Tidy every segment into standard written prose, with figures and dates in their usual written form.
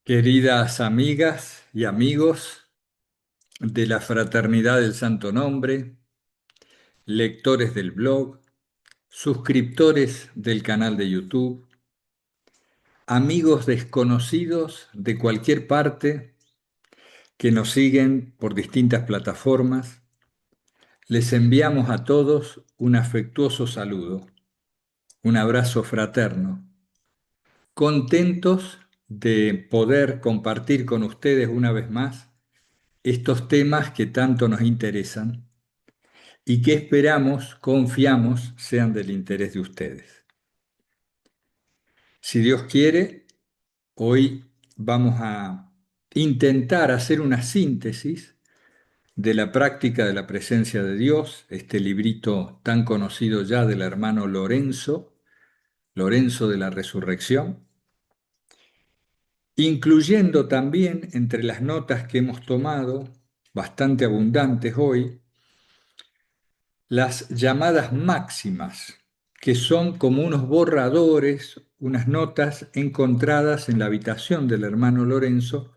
Queridas amigas y amigos de la Fraternidad del Santo Nombre, lectores del blog, suscriptores del canal de YouTube, amigos desconocidos de cualquier parte que nos siguen por distintas plataformas, les enviamos a todos un afectuoso saludo, un abrazo fraterno, contentos de poder compartir con ustedes una vez más estos temas que tanto nos interesan y que esperamos, confiamos, sean del interés de ustedes. Si Dios quiere, hoy vamos a intentar hacer una síntesis de la práctica de la presencia de Dios, este librito tan conocido ya del hermano Lorenzo, Lorenzo de la Resurrección, incluyendo también entre las notas que hemos tomado, bastante abundantes hoy, las llamadas máximas, que son como unos borradores, unas notas encontradas en la habitación del hermano Lorenzo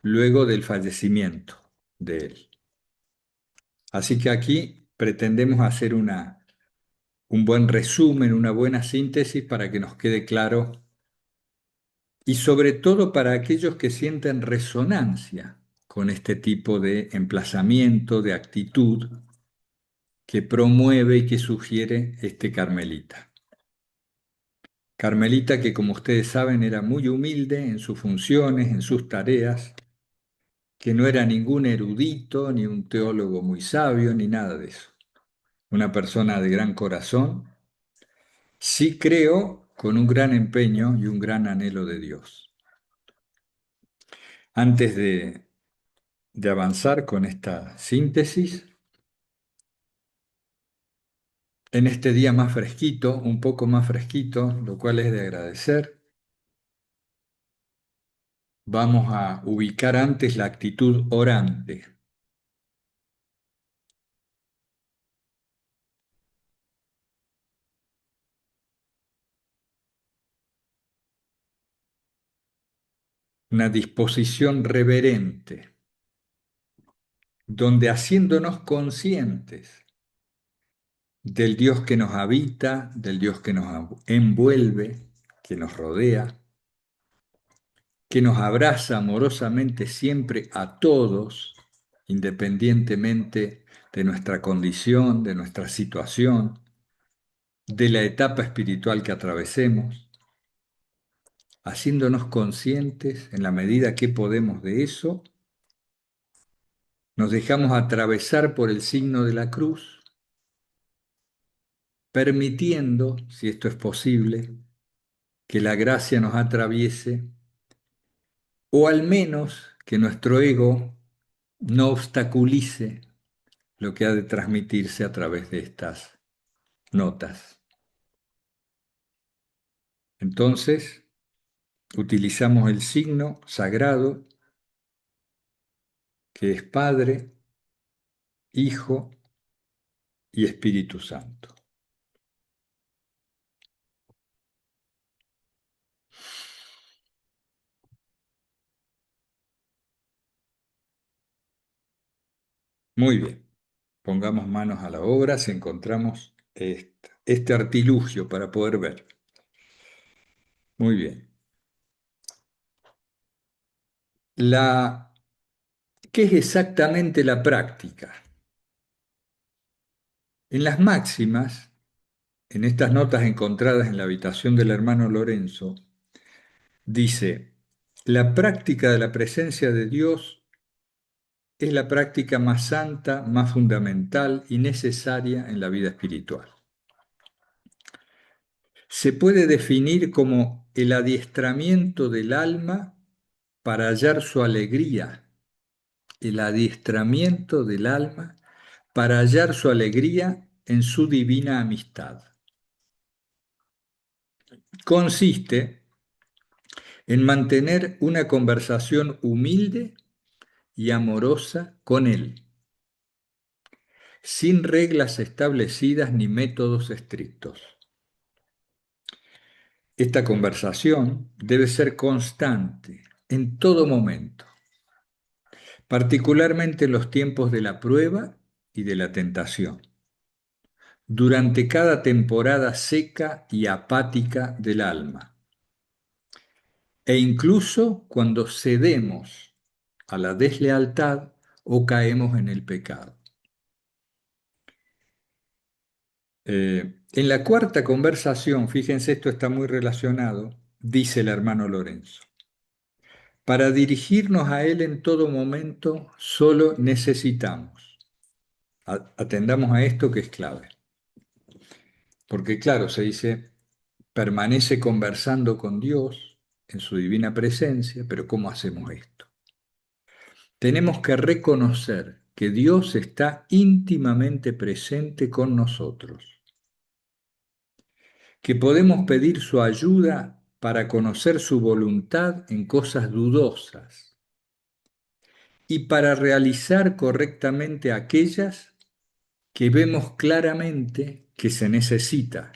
luego del fallecimiento de él. Así que aquí pretendemos hacer un buen resumen, una buena síntesis para que nos quede claro y sobre todo para aquellos que sienten resonancia con este tipo de emplazamiento, de actitud que promueve y que sugiere este carmelita. Carmelita que, como ustedes saben, era muy humilde en sus funciones, en sus tareas, que no era ningún erudito, ni un teólogo muy sabio, ni nada de eso. Una persona de gran corazón, sí creo, con un gran empeño y un gran anhelo de Dios. Antes de avanzar con esta síntesis, en este día más fresquito, un poco más fresquito, lo cual es de agradecer, vamos a ubicar antes la actitud orante. Una disposición reverente, donde haciéndonos conscientes del Dios que nos habita, del Dios que nos envuelve, que nos rodea, que nos abraza amorosamente siempre a todos, independientemente de nuestra condición, de nuestra situación, de la etapa espiritual que atravesemos, haciéndonos conscientes en la medida que podemos de eso, nos dejamos atravesar por el signo de la cruz, permitiendo, si esto es posible, que la gracia nos atraviese, o al menos que nuestro ego no obstaculice lo que ha de transmitirse a través de estas notas. Entonces, utilizamos el signo sagrado que es Padre, Hijo y Espíritu Santo. Muy bien, pongamos manos a la obra si encontramos este artilugio para poder ver. Muy bien. ¿Qué es exactamente la práctica? En las máximas, en estas notas encontradas en la habitación del hermano Lorenzo, dice, la práctica de la presencia de Dios es la práctica más santa, más fundamental y necesaria en la vida espiritual. Se puede definir como el adiestramiento del alma para hallar su alegría, el adiestramiento del alma para hallar su alegría en su divina amistad. Consiste en mantener una conversación humilde y amorosa con Él, sin reglas establecidas ni métodos estrictos. Esta conversación debe ser constante, en todo momento, particularmente en los tiempos de la prueba y de la tentación, durante cada temporada seca y apática del alma, e incluso cuando cedemos a la deslealtad o caemos en el pecado. En la cuarta conversación, fíjense, esto está muy relacionado, dice el hermano Lorenzo. Para dirigirnos a Él en todo momento, solo necesitamos, atendamos a esto que es clave, porque claro, se dice, permanece conversando con Dios en su divina presencia, pero ¿cómo hacemos esto? Tenemos que reconocer que Dios está íntimamente presente con nosotros, que podemos pedir su ayuda para conocer su voluntad en cosas dudosas y para realizar correctamente aquellas que vemos claramente que se necesita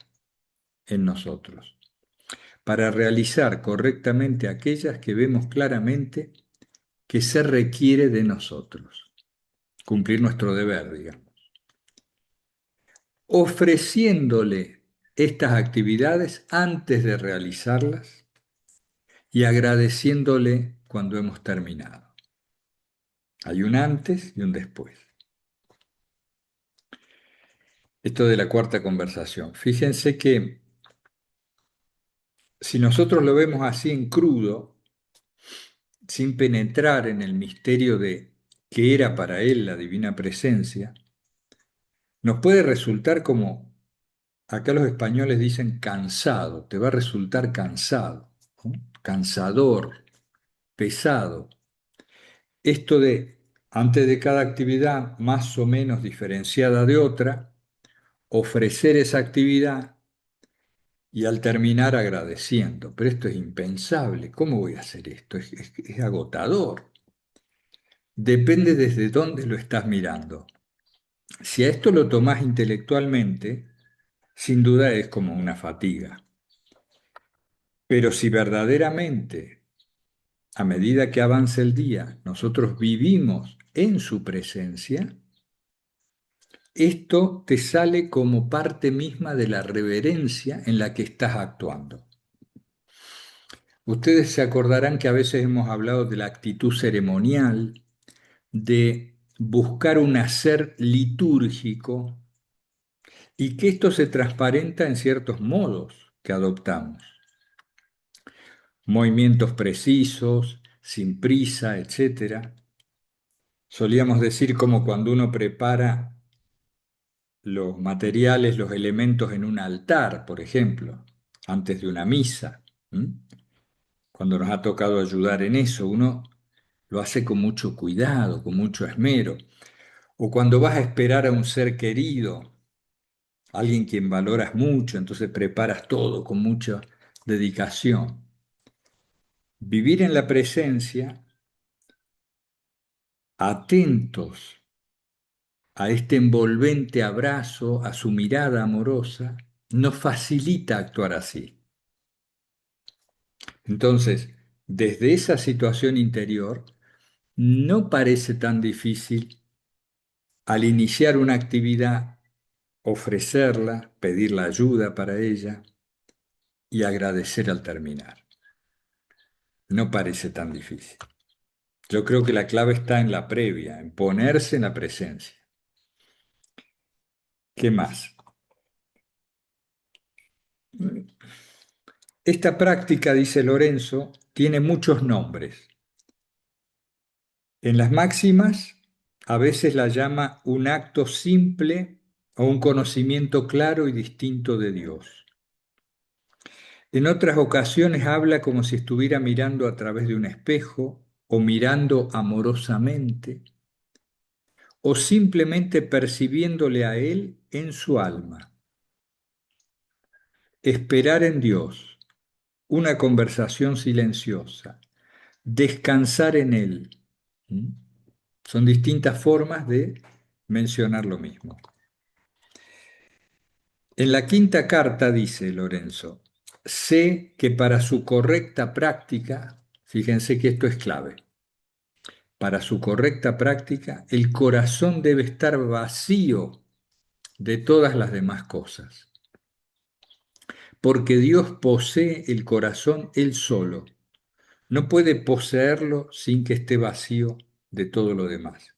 en nosotros, para realizar correctamente aquellas que vemos claramente que se requiere de nosotros, cumplir nuestro deber, digamos, ofreciéndole estas actividades antes de realizarlas y agradeciéndole cuando hemos terminado. Hay un antes y un después. Esto de la cuarta conversación. Fíjense que si nosotros lo vemos así en crudo, sin penetrar en el misterio de qué era para él la divina presencia, nos puede resultar como, acá los españoles dicen cansado, te va a resultar cansado, ¿no? Cansador, pesado. Esto de, antes de cada actividad más o menos diferenciada de otra, ofrecer esa actividad y al terminar agradeciendo. Pero esto es impensable. ¿Cómo voy a hacer esto? Es agotador. Depende desde dónde lo estás mirando. Si a esto lo tomás intelectualmente, sin duda es como una fatiga. Pero si verdaderamente, a medida que avanza el día, nosotros vivimos en su presencia, esto te sale como parte misma de la reverencia en la que estás actuando. Ustedes se acordarán que a veces hemos hablado de la actitud ceremonial, de buscar un hacer litúrgico y que esto se transparenta en ciertos modos que adoptamos. Movimientos precisos, sin prisa, etcétera. Solíamos decir como cuando uno prepara los materiales, los elementos en un altar, por ejemplo, antes de una misa. Cuando nos ha tocado ayudar en eso, uno lo hace con mucho cuidado, con mucho esmero. O cuando vas a esperar a un ser querido, alguien quien valoras mucho, entonces preparas todo con mucha dedicación. Vivir en la presencia, atentos a este envolvente abrazo, a su mirada amorosa, nos facilita actuar así. Entonces, desde esa situación interior, no parece tan difícil al iniciar una actividad ofrecerla, pedir la ayuda para ella y agradecer al terminar. No parece tan difícil. Yo creo que la clave está en la previa, en ponerse en la presencia. ¿Qué más? Esta práctica, dice Lorenzo, tiene muchos nombres. En las máximas, a veces la llama un acto simple o un conocimiento claro y distinto de Dios. En otras ocasiones habla como si estuviera mirando a través de un espejo o mirando amorosamente o simplemente percibiéndole a Él en su alma. Esperar en Dios, una conversación silenciosa, descansar en Él. ¿Mm? Son distintas formas de mencionar lo mismo. En la quinta carta dice Lorenzo, sé que para su correcta práctica, Fíjense que esto es clave. Para su correcta práctica, el corazón debe estar vacío de todas las demás cosas, porque Dios posee el corazón Él solo. No puede poseerlo sin que esté vacío de todo lo demás.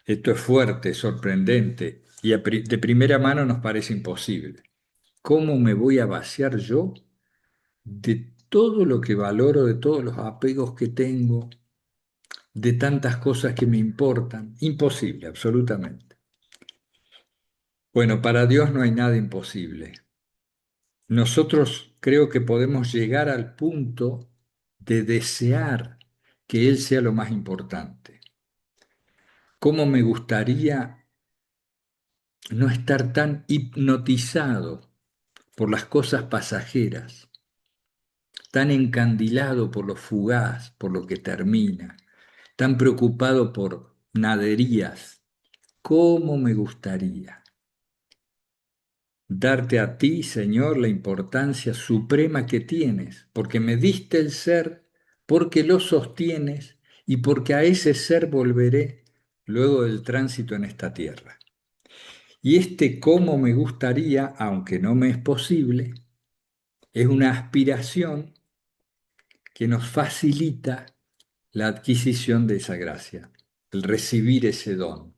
Esto es fuerte, sorprendente y de primera mano nos parece imposible. ¿Cómo me voy a vaciar yo de todo lo que valoro, de todos los apegos que tengo, de tantas cosas que me importan? Imposible, absolutamente. Bueno, para Dios no hay nada imposible. Nosotros creo que podemos llegar al punto de desear que Él sea lo más importante. ¿Cómo me gustaría no estar tan hipnotizado por las cosas pasajeras, tan encandilado por lo fugaz, por lo que termina, tan preocupado por naderías? ¿Cómo me gustaría darte a ti, Señor, la importancia suprema que tienes, porque me diste el ser, porque lo sostienes y porque a ese ser volveré luego del tránsito en esta tierra? Y este cómo me gustaría, aunque no me es posible, es una aspiración que nos facilita la adquisición de esa gracia, el recibir ese don.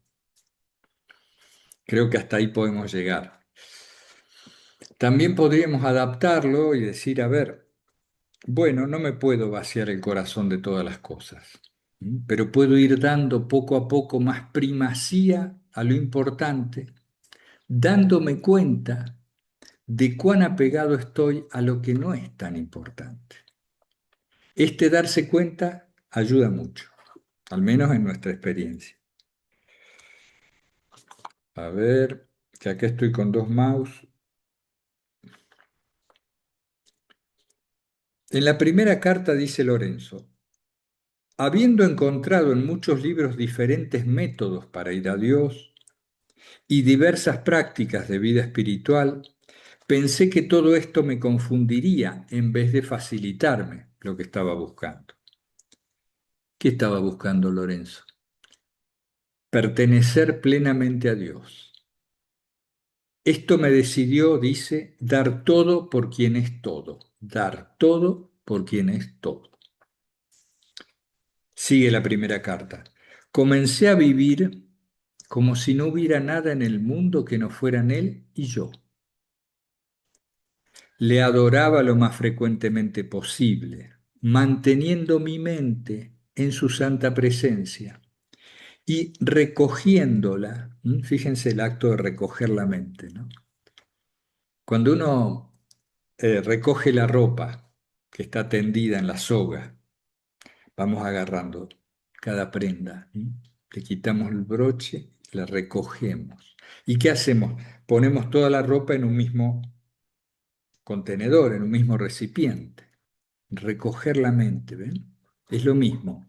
Creo que hasta ahí podemos llegar. También podríamos adaptarlo y decir, a ver, bueno, no me puedo vaciar el corazón de todas las cosas, pero puedo ir dando poco a poco más primacía a lo importante, dándome cuenta de cuán apegado estoy a lo que no es tan importante. Este darse cuenta ayuda mucho, al menos en nuestra experiencia. A ver, que acá estoy con dos mouse. En la primera carta dice Lorenzo, habiendo encontrado en muchos libros diferentes métodos para ir a Dios y diversas prácticas de vida espiritual, pensé que todo esto me confundiría en vez de facilitarme lo que estaba buscando. ¿Qué estaba buscando Lorenzo? Pertenecer plenamente a Dios. Esto me decidió, dice, dar todo por quien es todo. Dar todo por quien es todo. Sigue la primera carta. Comencé a vivir como si no hubiera nada en el mundo que no fueran Él y yo. Le adoraba lo más frecuentemente posible, manteniendo mi mente en su santa presencia y recogiéndola. Fíjense el acto de recoger la mente, ¿no? Cuando uno recoge la ropa que está tendida en la soga, vamos agarrando cada prenda, ¿sí? Le quitamos el broche, la recogemos. ¿Y qué hacemos? Ponemos toda la ropa en un mismo contenedor, en un mismo recipiente. Recoger la mente, ¿ven? Es lo mismo.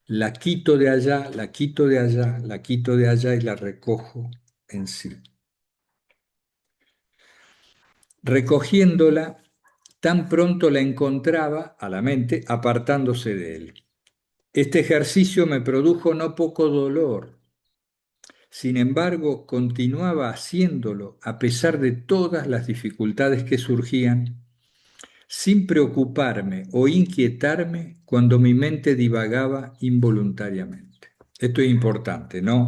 La quito de allá, la quito de allá, la quito de allá y la recojo en sí. Recogiéndola, tan pronto la encontraba a la mente apartándose de él. Este ejercicio me produjo no poco dolor. Sin embargo, continuaba haciéndolo a pesar de todas las dificultades que surgían, sin preocuparme o inquietarme cuando mi mente divagaba involuntariamente. Esto es importante, ¿no?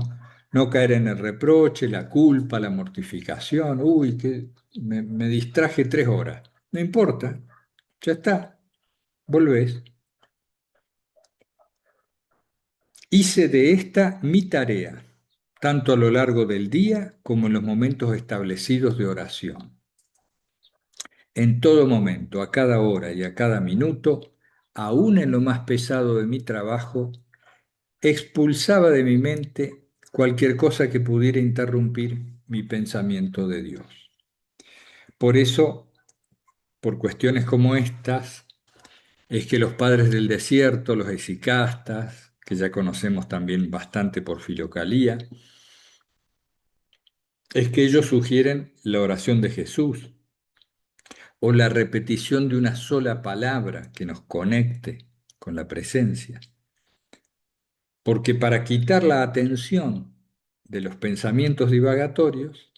No caer en el reproche, la culpa, la mortificación. Uy, que me distraje 3 horas. No importa, ya está, volvés. Hice de esta mi tarea, tanto a lo largo del día como en los momentos establecidos de oración. En todo momento, a cada hora y a cada minuto, aún en lo más pesado de mi trabajo, expulsaba de mi mente cualquier cosa que pudiera interrumpir mi pensamiento de Dios. Por eso, por cuestiones como estas, es que los padres del desierto, los hesicastas, que ya conocemos también bastante por Filocalía, es que ellos sugieren la oración de Jesús o la repetición de una sola palabra que nos conecte. con la presencia. Porque para quitar la atención de los pensamientos divagatorios,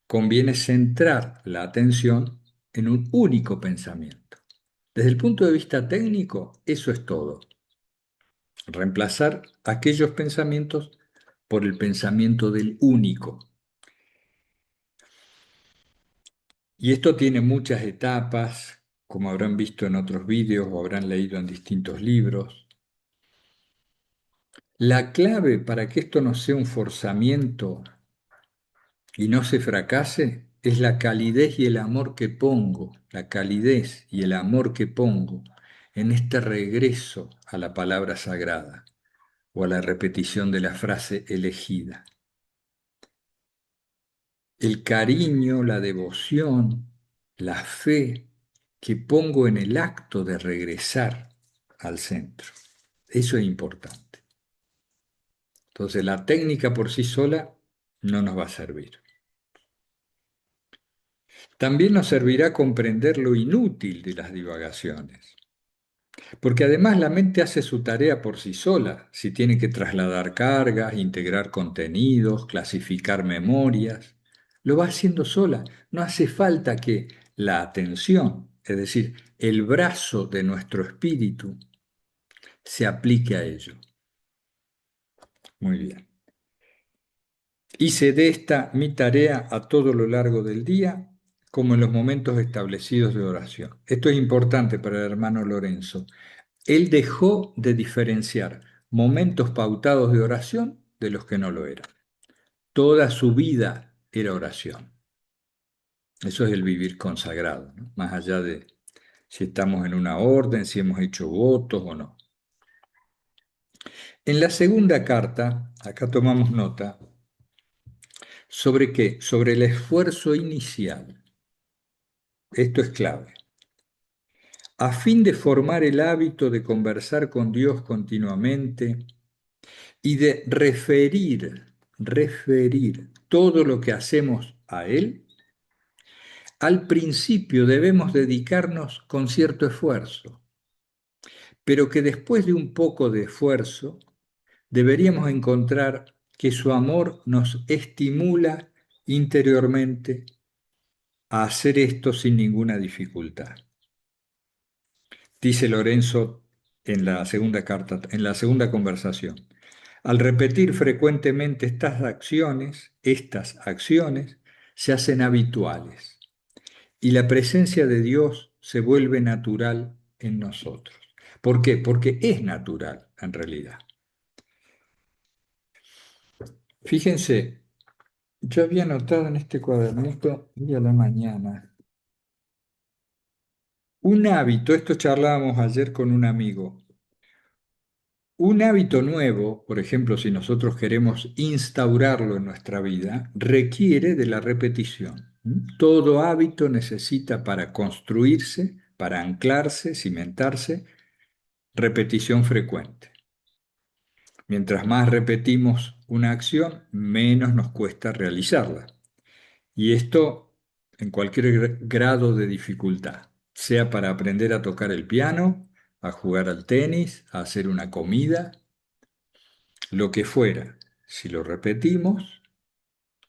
conviene centrar la atención en un único pensamiento. Desde el punto de vista técnico, eso es todo. Reemplazar aquellos pensamientos por el pensamiento del único. Y esto tiene muchas etapas, como habrán visto en otros vídeos o habrán leído en distintos libros. La clave para que esto no sea un forzamiento y no se fracase es la calidez y el amor que pongo, la calidez y el amor que pongo en este regreso a la palabra sagrada o a la repetición de la frase elegida. El cariño, la devoción, la fe que pongo en el acto de regresar al centro. Eso es importante. Entonces la técnica por sí sola no nos va a servir. También nos servirá comprender lo inútil de las divagaciones, porque además la mente hace su tarea por sí sola, si tiene que trasladar cargas, integrar contenidos, clasificar memorias, lo va haciendo sola. No hace falta que la atención, es decir, el brazo de nuestro espíritu, se aplique a ello. Muy bien. Hice de esta mi tarea a todo lo largo del día, como en los momentos establecidos de oración. Esto es importante para el hermano Lorenzo. Él dejó de diferenciar momentos pautados de oración de los que no lo eran. Toda su vida era oración. Eso es el vivir consagrado, ¿no? Más allá de si estamos en una orden, si hemos hecho votos o no. En la segunda carta, acá tomamos nota, ¿sobre qué? Sobre el esfuerzo inicial. Esto es clave. A fin de formar el hábito de conversar con Dios continuamente y de referir todo lo que hacemos a Él, al principio debemos dedicarnos con cierto esfuerzo, pero que después de un poco de esfuerzo deberíamos encontrar que su amor nos estimula interiormente a hacer esto sin ninguna dificultad. Dice Lorenzo en la segunda carta, en la segunda conversación. Al repetir frecuentemente estas acciones se hacen habituales y la presencia de Dios se vuelve natural en nosotros. ¿Por qué? Porque es natural en realidad. Fíjense, yo había notado en este cuadernito hoy a la mañana un hábito, esto charlábamos ayer con un amigo. Un hábito nuevo, por ejemplo, si nosotros queremos instaurarlo en nuestra vida, requiere de la repetición. Todo hábito necesita para construirse, para anclarse, cimentarse, repetición frecuente. Mientras más repetimos una acción, menos nos cuesta realizarla. Y esto en cualquier grado de dificultad, sea para aprender a tocar el piano, a jugar al tenis, a hacer una comida, lo que fuera, si lo repetimos,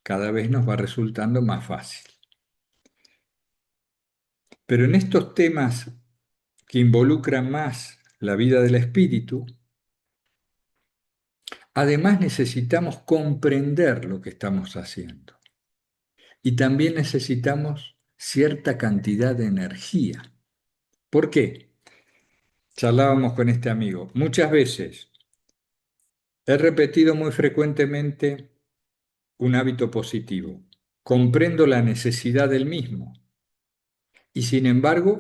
cada vez nos va resultando más fácil. Pero en estos temas que involucran más la vida del espíritu, además necesitamos comprender lo que estamos haciendo. Y también necesitamos cierta cantidad de energía. ¿Por qué? Charlábamos con este amigo. Muchas veces he repetido muy frecuentemente un hábito positivo. Comprendo la necesidad del mismo y sin embargo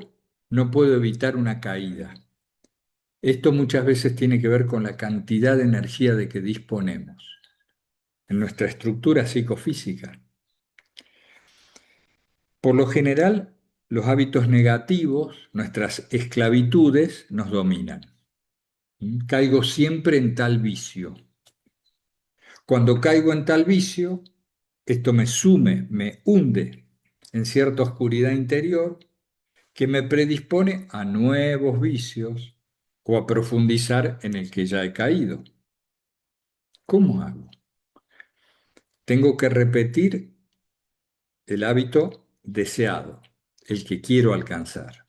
no puedo evitar una caída. Esto muchas veces tiene que ver con la cantidad de energía de que disponemos en nuestra estructura psicofísica. Por lo general, los hábitos negativos, nuestras esclavitudes, nos dominan. Caigo siempre en tal vicio. Cuando caigo en tal vicio, esto me sume, me hunde en cierta oscuridad interior que me predispone a nuevos vicios o a profundizar en el que ya he caído. ¿Cómo hago? Tengo que repetir el hábito deseado, el que quiero alcanzar.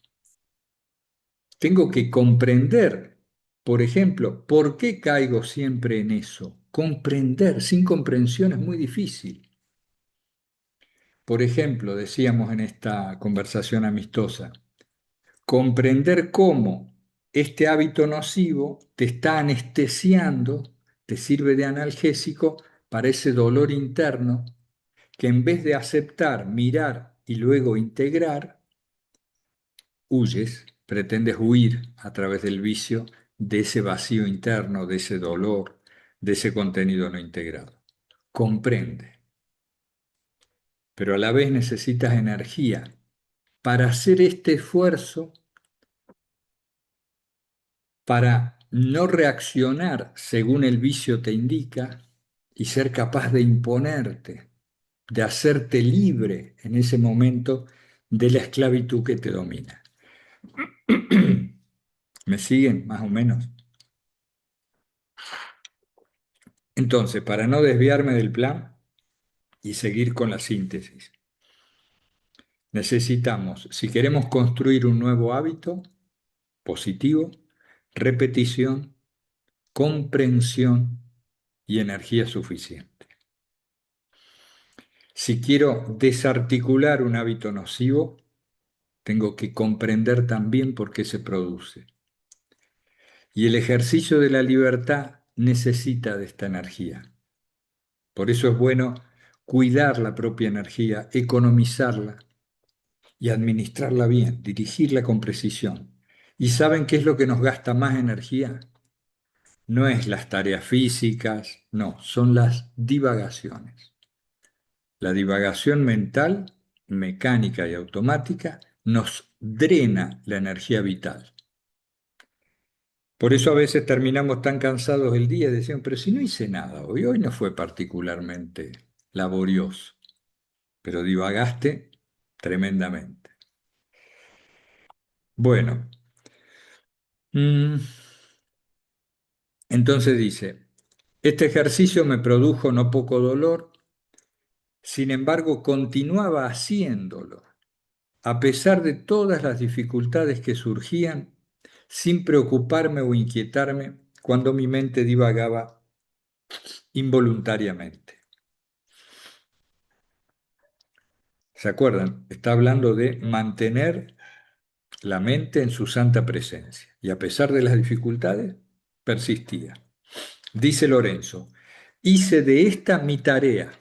Tengo que comprender, por ejemplo, por qué caigo siempre en eso. Comprender, sin comprensión es muy difícil. Por ejemplo, decíamos en esta conversación amistosa, comprender cómo este hábito nocivo te está anestesiando, te sirve de analgésico para ese dolor interno que en vez de aceptar, mirar y luego integrar, huyes, pretendes huir a través del vicio de ese vacío interno, de ese dolor, de ese contenido no integrado. Comprende, pero a la vez necesitas energía para hacer este esfuerzo, para no reaccionar según el vicio te indica y ser capaz de imponerte, de hacerte libre en ese momento de la esclavitud que te domina. ¿Me siguen más o menos? Entonces, para no desviarme del plan y seguir con la síntesis, necesitamos, si queremos construir un nuevo hábito positivo, repetición, comprensión y energía suficiente. Si quiero desarticular un hábito nocivo, tengo que comprender también por qué se produce. Y el ejercicio de la libertad necesita de esta energía. Por eso es bueno cuidar la propia energía, economizarla y administrarla bien, dirigirla con precisión. ¿Y saben qué es lo que nos gasta más energía? No es las tareas físicas, no, son las divagaciones. La divagación mental, mecánica y automática nos drena la energía vital. Por eso a veces terminamos tan cansados el día y decimos, pero si no hice nada hoy no fue particularmente laborioso, pero divagaste tremendamente. Bueno, mm, entonces dice, este ejercicio me produjo no poco dolor, sin embargo continuaba haciéndolo, a pesar de todas las dificultades que surgían, sin preocuparme o inquietarme cuando mi mente divagaba involuntariamente. ¿Se acuerdan? Está hablando de mantener la mente en su santa presencia y a pesar de las dificultades, persistía. Dice Lorenzo, hice de esta mi tarea,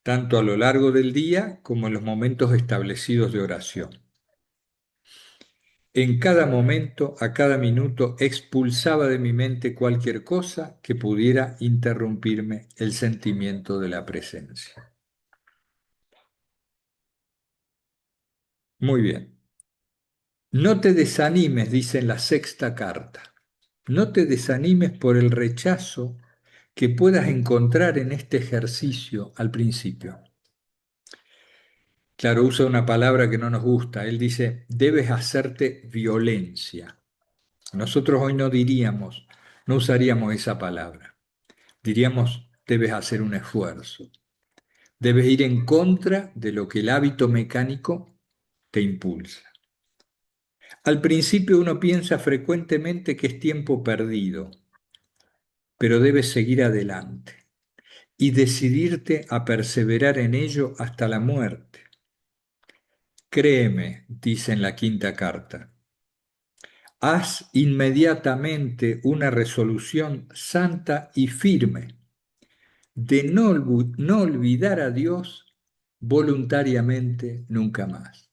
tanto a lo largo del día como en los momentos establecidos de oración. En cada momento, a cada minuto, expulsaba de mi mente cualquier cosa que pudiera interrumpirme el sentimiento de la presencia. Muy bien. No te desanimes, dice en la sexta carta. No te desanimes por el rechazo que puedas encontrar en este ejercicio al principio. Claro, usa una palabra que no nos gusta. Él dice, debes hacerte violencia. Nosotros hoy no diríamos, no usaríamos esa palabra. Diríamos, debes hacer un esfuerzo. Debes ir en contra de lo que el hábito mecánico te impulsa. Al principio uno piensa frecuentemente que es tiempo perdido, pero debes seguir adelante y decidirte a perseverar en ello hasta la muerte. Créeme, dice en la quinta carta, haz inmediatamente una resolución santa y firme de no olvidar a Dios voluntariamente nunca más.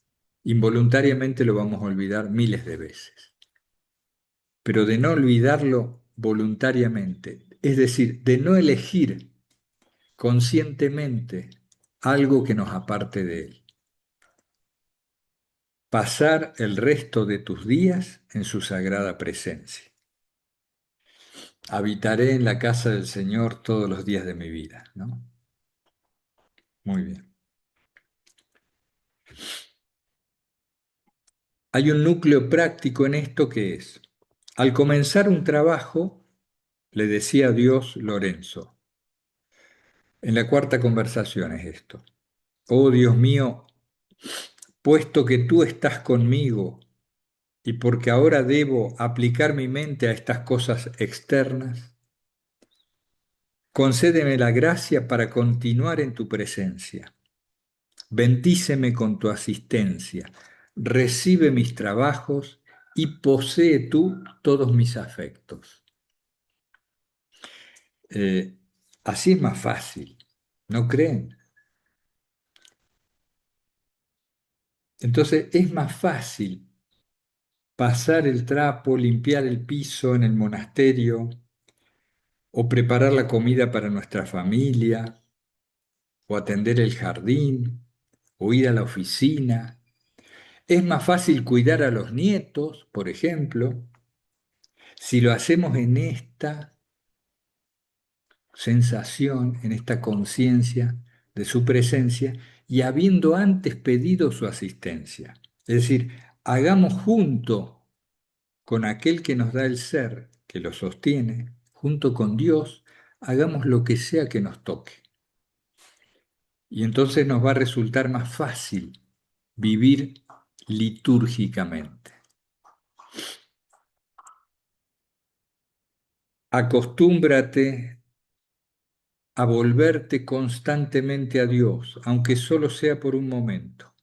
Involuntariamente lo vamos a olvidar miles de veces, pero de no olvidarlo voluntariamente, es decir, de no elegir conscientemente algo que nos aparte de Él. Pasar el resto de tus días en su sagrada presencia. Habitaré en la casa del Señor todos los días de mi vida, ¿no? Muy bien. Hay un núcleo práctico en esto que es, Al comenzar un trabajo, le decía a Dios Lorenzo, en la cuarta conversación es esto, oh Dios mío, puesto que tú estás conmigo y porque ahora debo aplicar mi mente a estas cosas externas, concédeme la gracia para continuar en tu presencia. Bendíceme con tu asistencia, recibe mis trabajos y posee tú todos mis afectos. Eh, Así es más fácil, ¿no creen? Entonces es más fácil pasar el trapo, limpiar el piso en el monasterio o preparar la comida para nuestra familia o atender el jardín o ir a la oficina. Es más fácil cuidar a los nietos, por ejemplo, si lo hacemos en esta sensación, en esta conciencia de su presencia y habiendo antes pedido su asistencia. Es decir, hagamos junto con aquel que nos da el ser, que lo sostiene, junto con Dios, hagamos lo que sea que nos toque. Y entonces nos va a resultar más fácil vivir litúrgicamente. Acostúmbrate a volverte constantemente a Dios, aunque solo sea por un momento.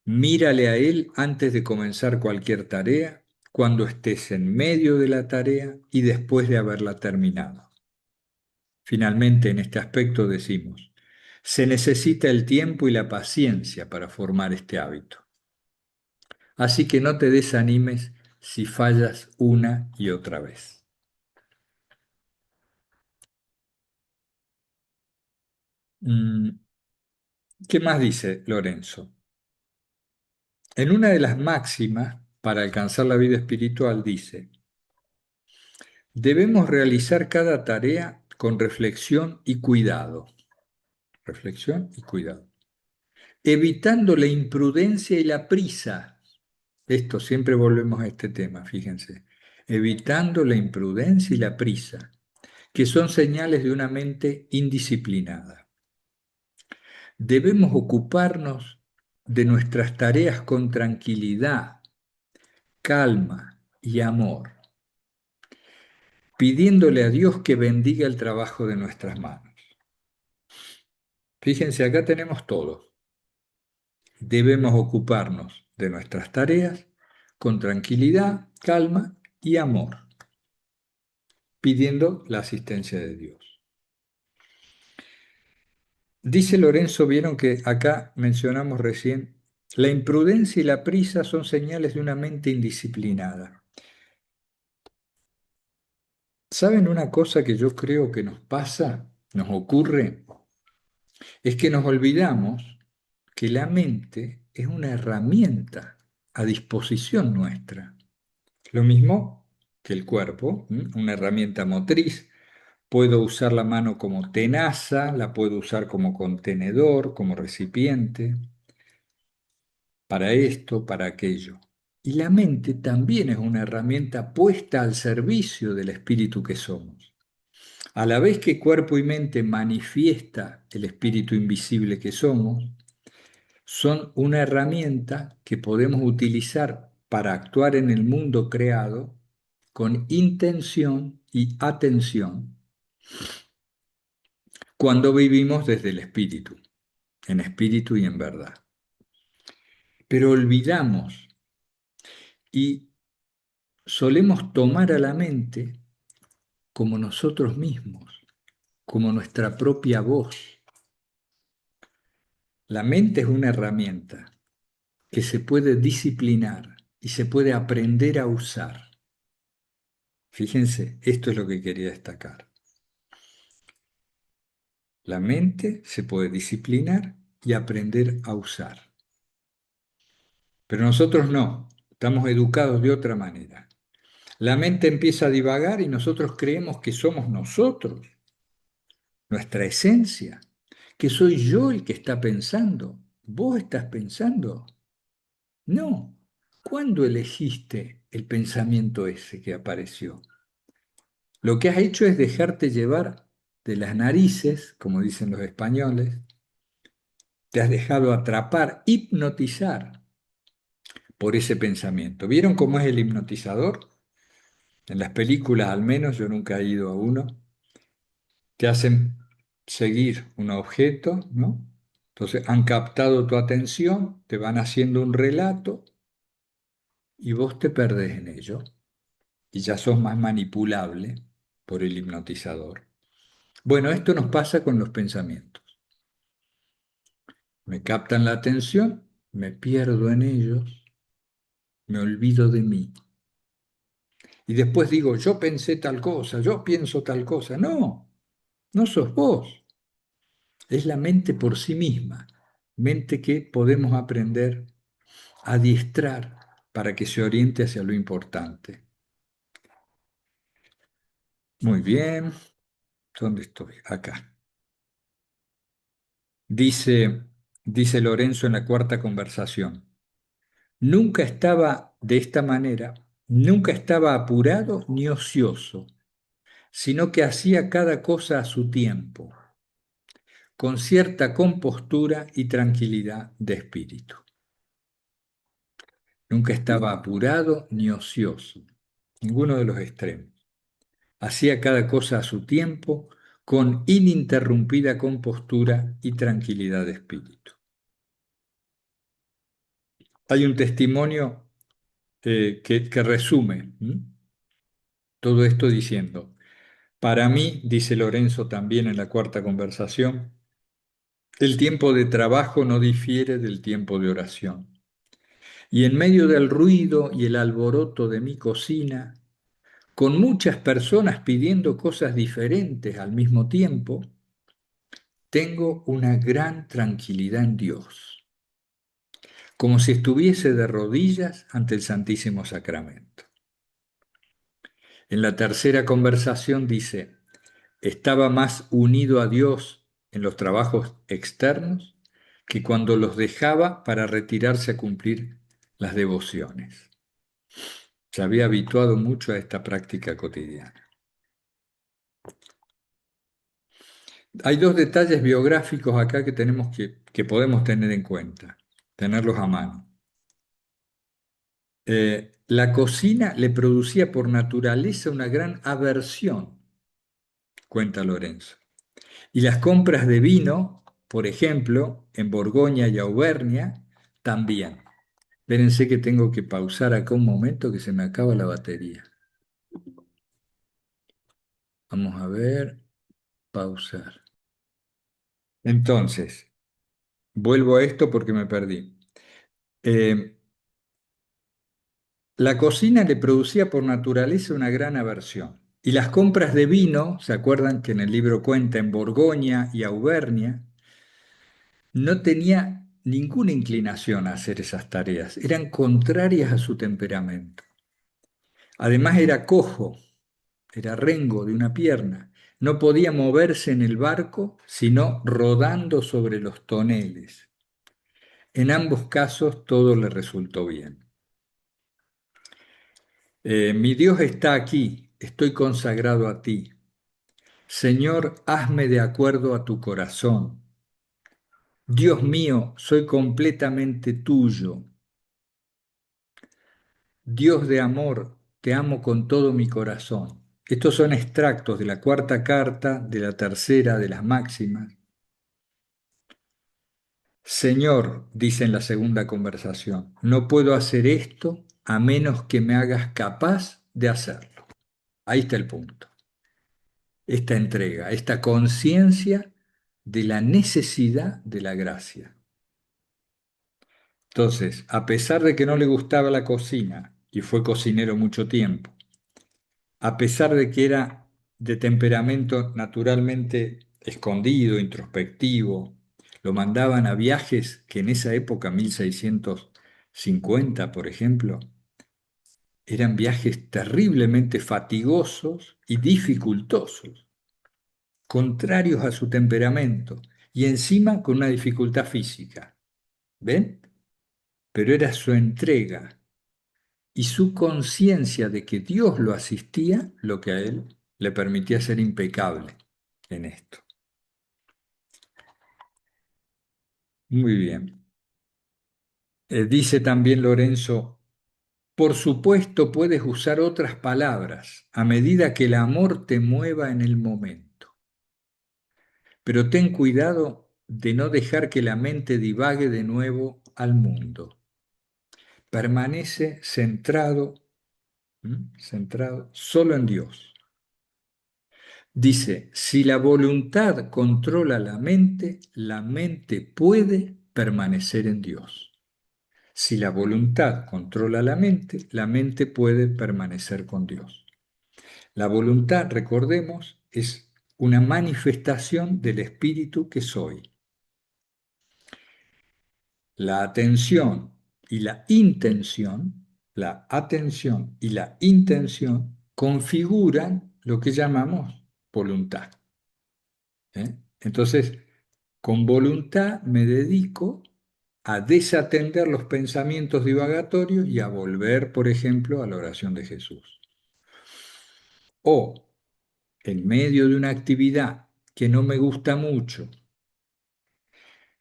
Mírale a Él antes de comenzar cualquier tarea, cuando estés en medio de la tarea y después de haberla terminado. Finalmente, en este aspecto decimos, se necesita el tiempo y la paciencia para formar este hábito. Así que no te desanimes si fallas una y otra vez. Mm, ¿Qué más dice Lorenzo? En una de las máximas para alcanzar la vida espiritual dice, debemos realizar cada tarea con reflexión y cuidado. Reflexión y cuidado. Evitando la imprudencia y la prisa. Esto siempre volvemos a este tema, fíjense. Evitando la imprudencia y la prisa, que son señales de una mente indisciplinada. Debemos ocuparnos de nuestras tareas con tranquilidad, calma y amor, pidiéndole a Dios que bendiga el trabajo de nuestras manos. Fíjense, acá tenemos todo. Debemos ocuparnos de nuestras tareas con tranquilidad, calma y amor, pidiendo la asistencia de Dios. Dice Lorenzo, vieron que acá mencionamos recién, la imprudencia y la prisa son señales de una mente indisciplinada. ¿Saben una cosa que yo creo que nos pasa, nos ocurre? Es que nos olvidamos que la mente es una herramienta a disposición nuestra. Lo mismo que el cuerpo, una herramienta motriz. Puedo usar la mano como tenaza, la puedo usar como contenedor, como recipiente, para esto, para aquello. Y la mente también es una herramienta puesta al servicio del espíritu que somos. A la vez que cuerpo y mente manifiesta el espíritu invisible que somos, son una herramienta que podemos utilizar para actuar en el mundo creado con intención y atención cuando vivimos desde el espíritu y en verdad. Pero olvidamos y solemos tomar a la mente como nosotros mismos, como nuestra propia voz. La mente es una herramienta que se puede disciplinar y se puede aprender a usar. Fíjense, esto es lo que quería destacar. La mente se puede disciplinar y aprender a usar. Pero nosotros no, estamos educados de otra manera. La mente empieza a divagar y nosotros creemos que somos nosotros, nuestra esencia, que soy yo el que está pensando. ¿Vos estás pensando? No. ¿Cuándo elegiste el pensamiento ese que apareció. Lo que has hecho es dejarte llevar de las narices, como dicen los españoles, te has dejado atrapar, hipnotizar por ese pensamiento. ¿Vieron cómo es el hipnotizador? En las películas al menos, yo nunca he ido a uno, te hacen seguir un objeto, ¿no? Entonces han captado tu atención, te van haciendo un relato y vos te perdés en ello y ya sos más manipulable por el hipnotizador. Bueno, esto nos pasa con los pensamientos. Me captan la atención, me pierdo en ellos, me olvido de mí. Y después digo, yo pensé tal cosa, yo pienso tal cosa. No, no sos vos. Es la mente por sí misma, mente que podemos aprender a adiestrar para que se oriente hacia lo importante. Muy bien, ¿dónde estoy? Acá. Dice Lorenzo en la cuarta conversación, nunca estaba de esta manera, nunca estaba apurado ni ocioso, sino que hacía cada cosa a su tiempo, con cierta compostura y tranquilidad de espíritu. Nunca estaba apurado ni ocioso, ninguno de los extremos. Hacía cada cosa a su tiempo, con ininterrumpida compostura y tranquilidad de espíritu. Hay un testimonio que resume todo esto diciendo, para mí, dice Lorenzo también en la cuarta conversación, el tiempo de trabajo no difiere del tiempo de oración. Y en medio del ruido y el alboroto de mi cocina, con muchas personas pidiendo cosas diferentes al mismo tiempo, tengo una gran tranquilidad en Dios, como si estuviese de rodillas ante el Santísimo Sacramento. En la tercera conversación dice, estaba más unido a Dios en los trabajos externos que cuando los dejaba para retirarse a cumplir las devociones. Se había habituado mucho a esta práctica cotidiana. Hay dos detalles biográficos acá que tenemos que podemos tener en cuenta, tenerlos a mano. La cocina le producía por naturaleza una gran aversión, cuenta Lorenzo. Y las compras de vino, por ejemplo, en Borgoña y Auvernia, también. Espérense que tengo que pausar acá un momento que se me acaba la batería. Vamos a ver, pausar. Entonces, vuelvo a esto porque me perdí. Eh, la cocina le producía por naturaleza una gran aversión. Y las compras de vino, ¿se acuerdan que en el libro cuenta en Borgoña y Auvernia? No tenía ninguna inclinación a hacer esas tareas, eran contrarias a su temperamento. Además era cojo, era rengo de una pierna, no podía moverse en el barco sino rodando sobre los toneles. En ambos casos todo le resultó bien. Mi Dios está aquí, estoy consagrado a ti. Señor, hazme de acuerdo a tu corazón. Dios mío, soy completamente tuyo. Dios de amor, te amo con todo mi corazón. Estos son extractos de la cuarta carta, de la tercera, de las máximas. Señor, dice en la segunda conversación, no puedo hacer esto a menos que me hagas capaz de hacerlo. Ahí está el punto. Esta entrega, esta conciencia de la necesidad de la gracia. Entonces, a pesar de que no le gustaba la cocina y fue cocinero mucho tiempo, a pesar de que era de temperamento naturalmente escondido, introspectivo, lo mandaban a viajes que en esa época, 1650, por ejemplo, eran viajes terriblemente fatigosos y dificultosos, contrarios a su temperamento y encima con una dificultad física. ¿Ven? Pero era su entrega, y su conciencia de que Dios lo asistía, lo que a él le permitía ser impecable en esto. Muy bien. Dice también Lorenzo, por supuesto puedes usar otras palabras a medida que el amor te mueva en el momento, pero ten cuidado de no dejar que la mente divague de nuevo al mundo. Permanece centrado, centrado solo en Dios. Dice, si la voluntad controla la mente puede permanecer en Dios. Si la voluntad controla la mente puede permanecer con Dios. La voluntad, recordemos, es una manifestación del espíritu que soy. La atención y la intención, la atención y la intención configuran lo que llamamos voluntad. Entonces, con voluntad me dedico a desatender los pensamientos divagatorios y a volver, por ejemplo, a la oración de Jesús. O, en medio de una actividad que no me gusta mucho,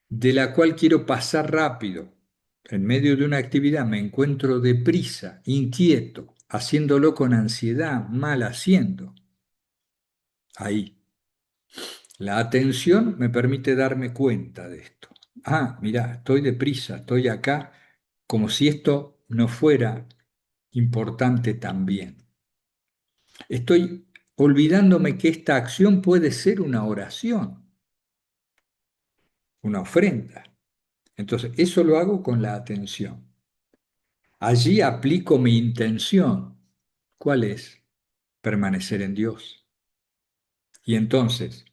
de la cual quiero pasar rápido, en medio de una actividad me encuentro deprisa, inquieto, haciéndolo con ansiedad, mal haciendo. Ahí. La atención me permite darme cuenta de esto. Ah, mira, estoy deprisa, estoy acá, como si esto no fuera importante también. Estoy olvidándome que esta acción puede ser una oración, una ofrenda. Entonces, eso lo hago con la atención. Allí aplico mi intención. ¿Cuál es? Permanecer en Dios. Y entonces,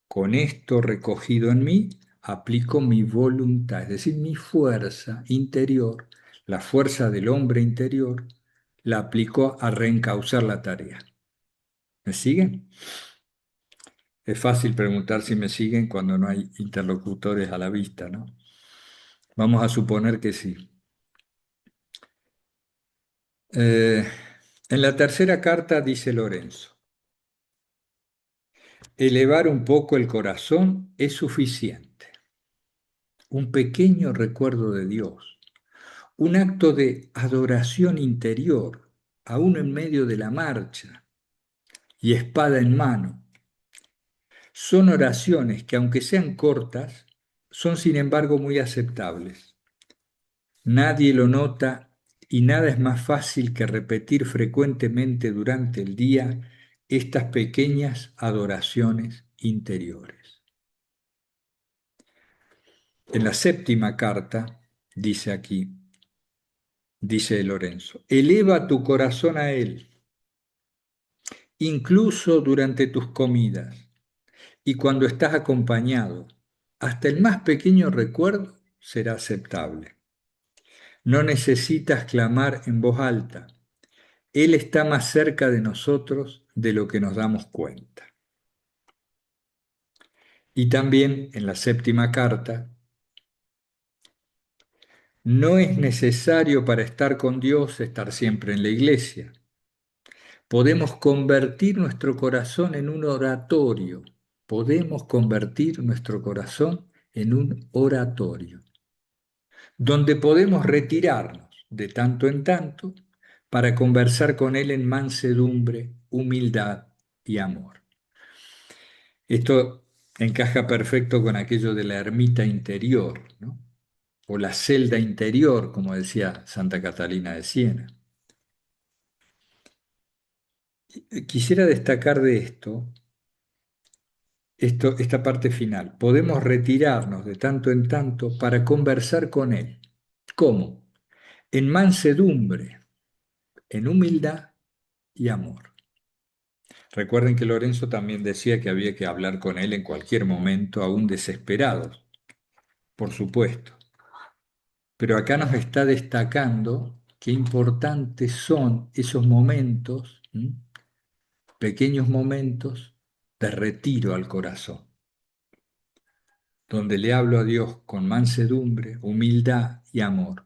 con esto recogido en mí, aplico mi voluntad, es decir, mi fuerza interior, la fuerza del hombre interior, la aplico a reencauzar la tarea. ¿Me siguen? Es fácil preguntar si me siguen cuando no hay interlocutores a la vista, ¿no? Vamos a suponer que sí. Eh, en la tercera carta dice Lorenzo, elevar un poco el corazón es suficiente. Un pequeño recuerdo de Dios, un acto de adoración interior, aún en medio de la marcha y espada en mano. Son oraciones que, aunque sean cortas, son sin embargo muy aceptables. Nadie lo nota y nada es más fácil que repetir frecuentemente durante el día estas pequeñas adoraciones interiores. En la séptima carta, dice aquí, dice Lorenzo, eleva tu corazón a Él, incluso durante tus comidas y cuando estás acompañado. Hasta el más pequeño recuerdo será aceptable. No necesitas clamar en voz alta. Él está más cerca de nosotros de lo que nos damos cuenta. Y también en la séptima carta, no es necesario para estar con Dios estar siempre en la iglesia. Podemos convertir nuestro corazón en un oratorio. Podemos convertir nuestro corazón en un oratorio, donde podemos retirarnos de tanto en tanto para conversar con Él en mansedumbre, humildad y amor. Esto encaja perfecto con aquello de la ermita interior, ¿no? O la celda interior, como decía Santa Catalina de Siena. Quisiera destacar de esta parte final. Podemos retirarnos de tanto en tanto para conversar con Él. ¿Cómo? En mansedumbre, en humildad y amor. Recuerden que Lorenzo también decía que había que hablar con Él en cualquier momento, aún desesperados, por supuesto. Pero acá nos está destacando qué importantes son esos momentos, pequeños momentos de retiro al corazón, donde le hablo a Dios con mansedumbre, humildad y amor.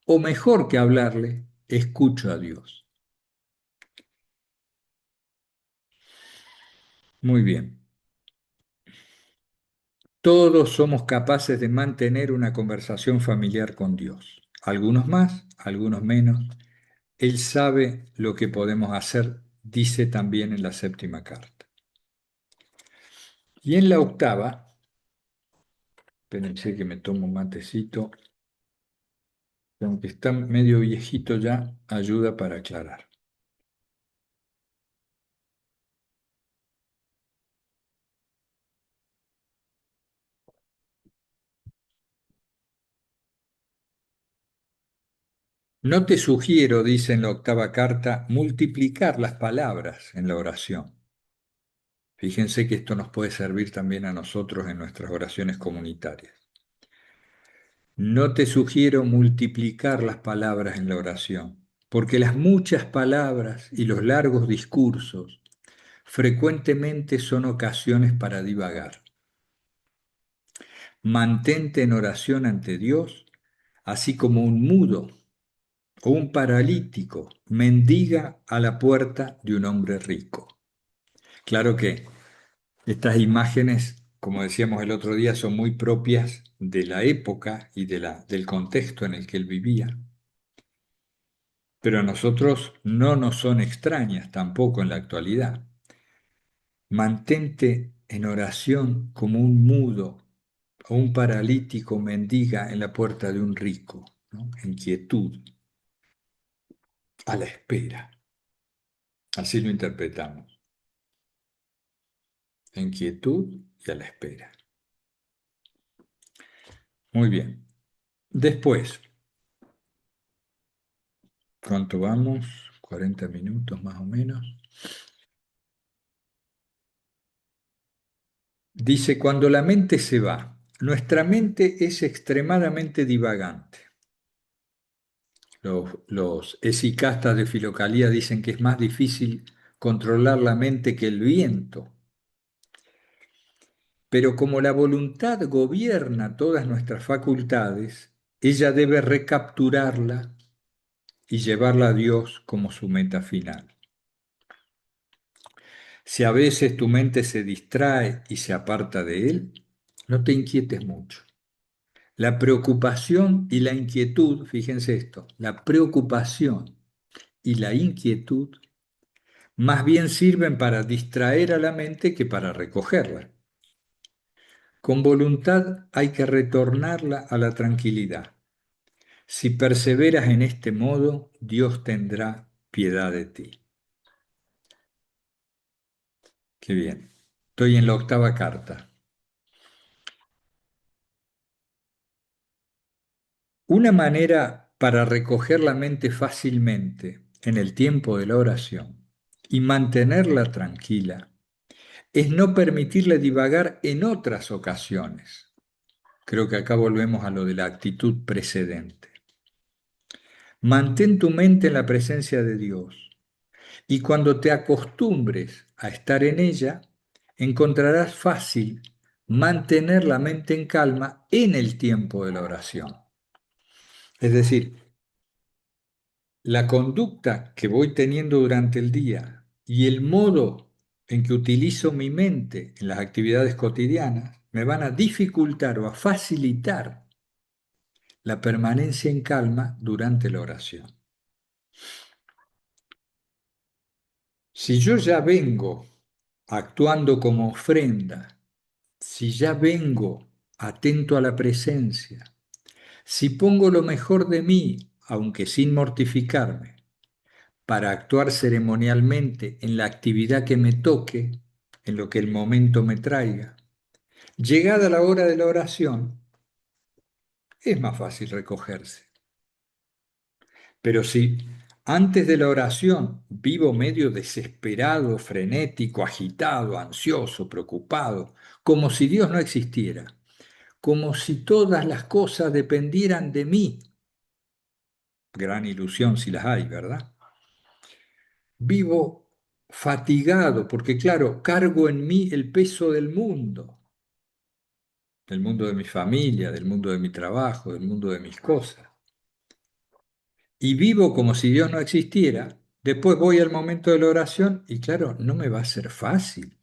O mejor que hablarle, escucho a Dios. Muy bien. Todos somos capaces de mantener una conversación familiar con Dios. Algunos más, algunos menos. Él sabe lo que podemos hacer, dice también en la séptima carta. Y en la octava, espérense que me tomo un matecito, que aunque está medio viejito ya, ayuda para aclarar. No te sugiero, dice en la octava carta, multiplicar las palabras en la oración. Fíjense que esto nos puede servir también a nosotros en nuestras oraciones comunitarias. No te sugiero multiplicar las palabras en la oración, porque las muchas palabras y los largos discursos frecuentemente son ocasiones para divagar. Mantente en oración ante Dios, así como un mudo o un paralítico mendiga a la puerta de un hombre rico. Claro que estas imágenes, como decíamos el otro día, son muy propias de la época y del contexto en el que él vivía, pero a nosotros no nos son extrañas tampoco en la actualidad. Mantente en oración como un mudo o un paralítico mendiga en la puerta de un rico, ¿no? En quietud, a la espera. Así lo interpretamos, en quietud y a la espera. Muy bien. Después, ¿cuánto vamos? 40 minutos más o menos. Dice, cuando la mente se va, nuestra mente es extremadamente divagante. Los esicastas de Filocalía dicen que es más difícil controlar la mente que el viento. Pero como la voluntad gobierna todas nuestras facultades, ella debe recapturarla y llevarla a Dios como su meta final. Si a veces tu mente se distrae y se aparta de Él, no te inquietes mucho. La preocupación y la inquietud, fíjense esto, la preocupación y la inquietud más bien sirven para distraer a la mente que para recogerla. Con voluntad hay que retornarla a la tranquilidad. Si perseveras en este modo, Dios tendrá piedad de ti. Qué bien. Estoy en la octava carta. Una manera para recoger la mente fácilmente en el tiempo de la oración y mantenerla tranquila es no permitirle divagar en otras ocasiones. Creo que acá volvemos a lo de la actitud precedente. Mantén tu mente en la presencia de Dios y cuando te acostumbres a estar en ella, encontrarás fácil mantener la mente en calma en el tiempo de la oración. Es decir, la conducta que voy teniendo durante el día y el modo en que utilizo mi mente en las actividades cotidianas me van a dificultar o a facilitar la permanencia en calma durante la oración. Si yo ya vengo actuando como ofrenda, si ya vengo atento a la presencia, si pongo lo mejor de mí, aunque sin mortificarme, para actuar ceremonialmente en la actividad que me toque, en lo que el momento me traiga, llegada la hora de la oración, es más fácil recogerse. Pero si antes de la oración vivo medio desesperado, frenético, agitado, ansioso, preocupado, como si Dios no existiera, como si todas las cosas dependieran de mí, gran ilusión si las hay, ¿verdad? Vivo fatigado porque, claro, cargo en mí el peso del mundo de mi familia, del mundo de mi trabajo, del mundo de mis cosas. y vivo como si Dios no existiera, después voy al momento de la oración y claro, no me va a ser fácil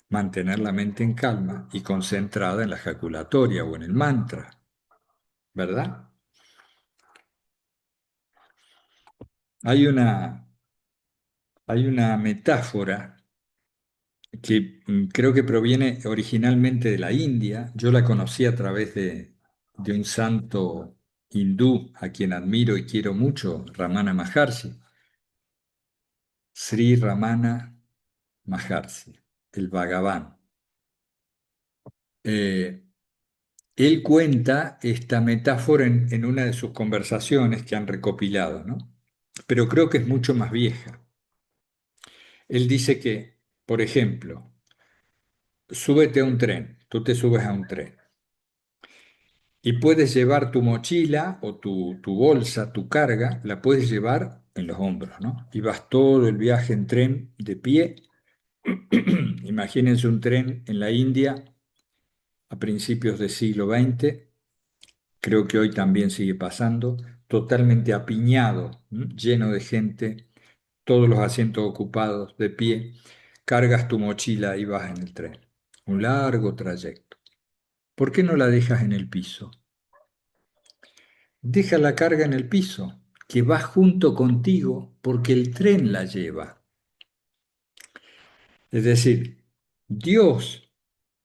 mantener la mente en calma y concentrada en la ejaculatoria o en el mantra, ¿verdad? Hay una, hay una metáfora que creo que proviene originalmente de la India. Yo la conocí a través de un santo hindú a quien admiro y quiero mucho, Ramana Maharshi, Sri Ramana Maharshi, el Bhagavan. Eh, Él cuenta esta metáfora en una de sus conversaciones que han recopilado, ¿no? Pero creo que es mucho más vieja. Él dice que, por ejemplo, súbete a un tren, tú te subes a un tren y puedes llevar tu mochila o tu bolsa, tu carga, la puedes llevar en los hombros, ¿no? Y vas todo el viaje en tren de pie. Imagínense un tren en la India a principios del siglo XX, creo que hoy también sigue pasando, totalmente apiñado, lleno de gente, todos los asientos ocupados, de pie, cargas tu mochila y vas en el tren. Un largo trayecto. ¿Por qué no la dejas en el piso? Deja la carga en el piso, que va junto contigo porque el tren la lleva. Es decir, Dios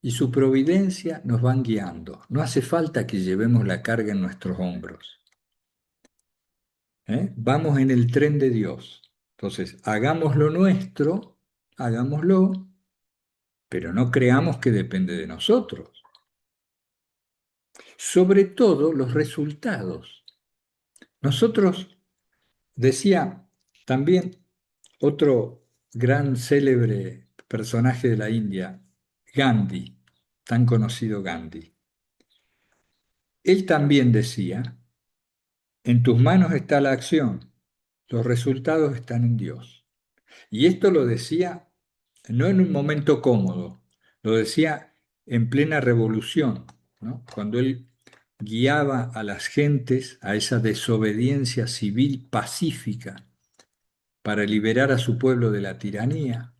y su providencia nos van guiando. No hace falta que llevemos la carga en nuestros hombros. ¿Eh? Vamos en el tren de Dios. Entonces, hagamos lo nuestro, hagámoslo, pero no creamos que depende de nosotros. Sobre todo los resultados. Nosotros, decía también otro gran célebre personaje de la India, Gandhi, tan conocido Gandhi. Él también decía, en tus manos está la acción, los resultados están en Dios. Y esto lo decía no en un momento cómodo, lo decía en plena revolución, ¿no? Cuando él guiaba a las gentes a esa desobediencia civil pacífica para liberar a su pueblo de la tiranía,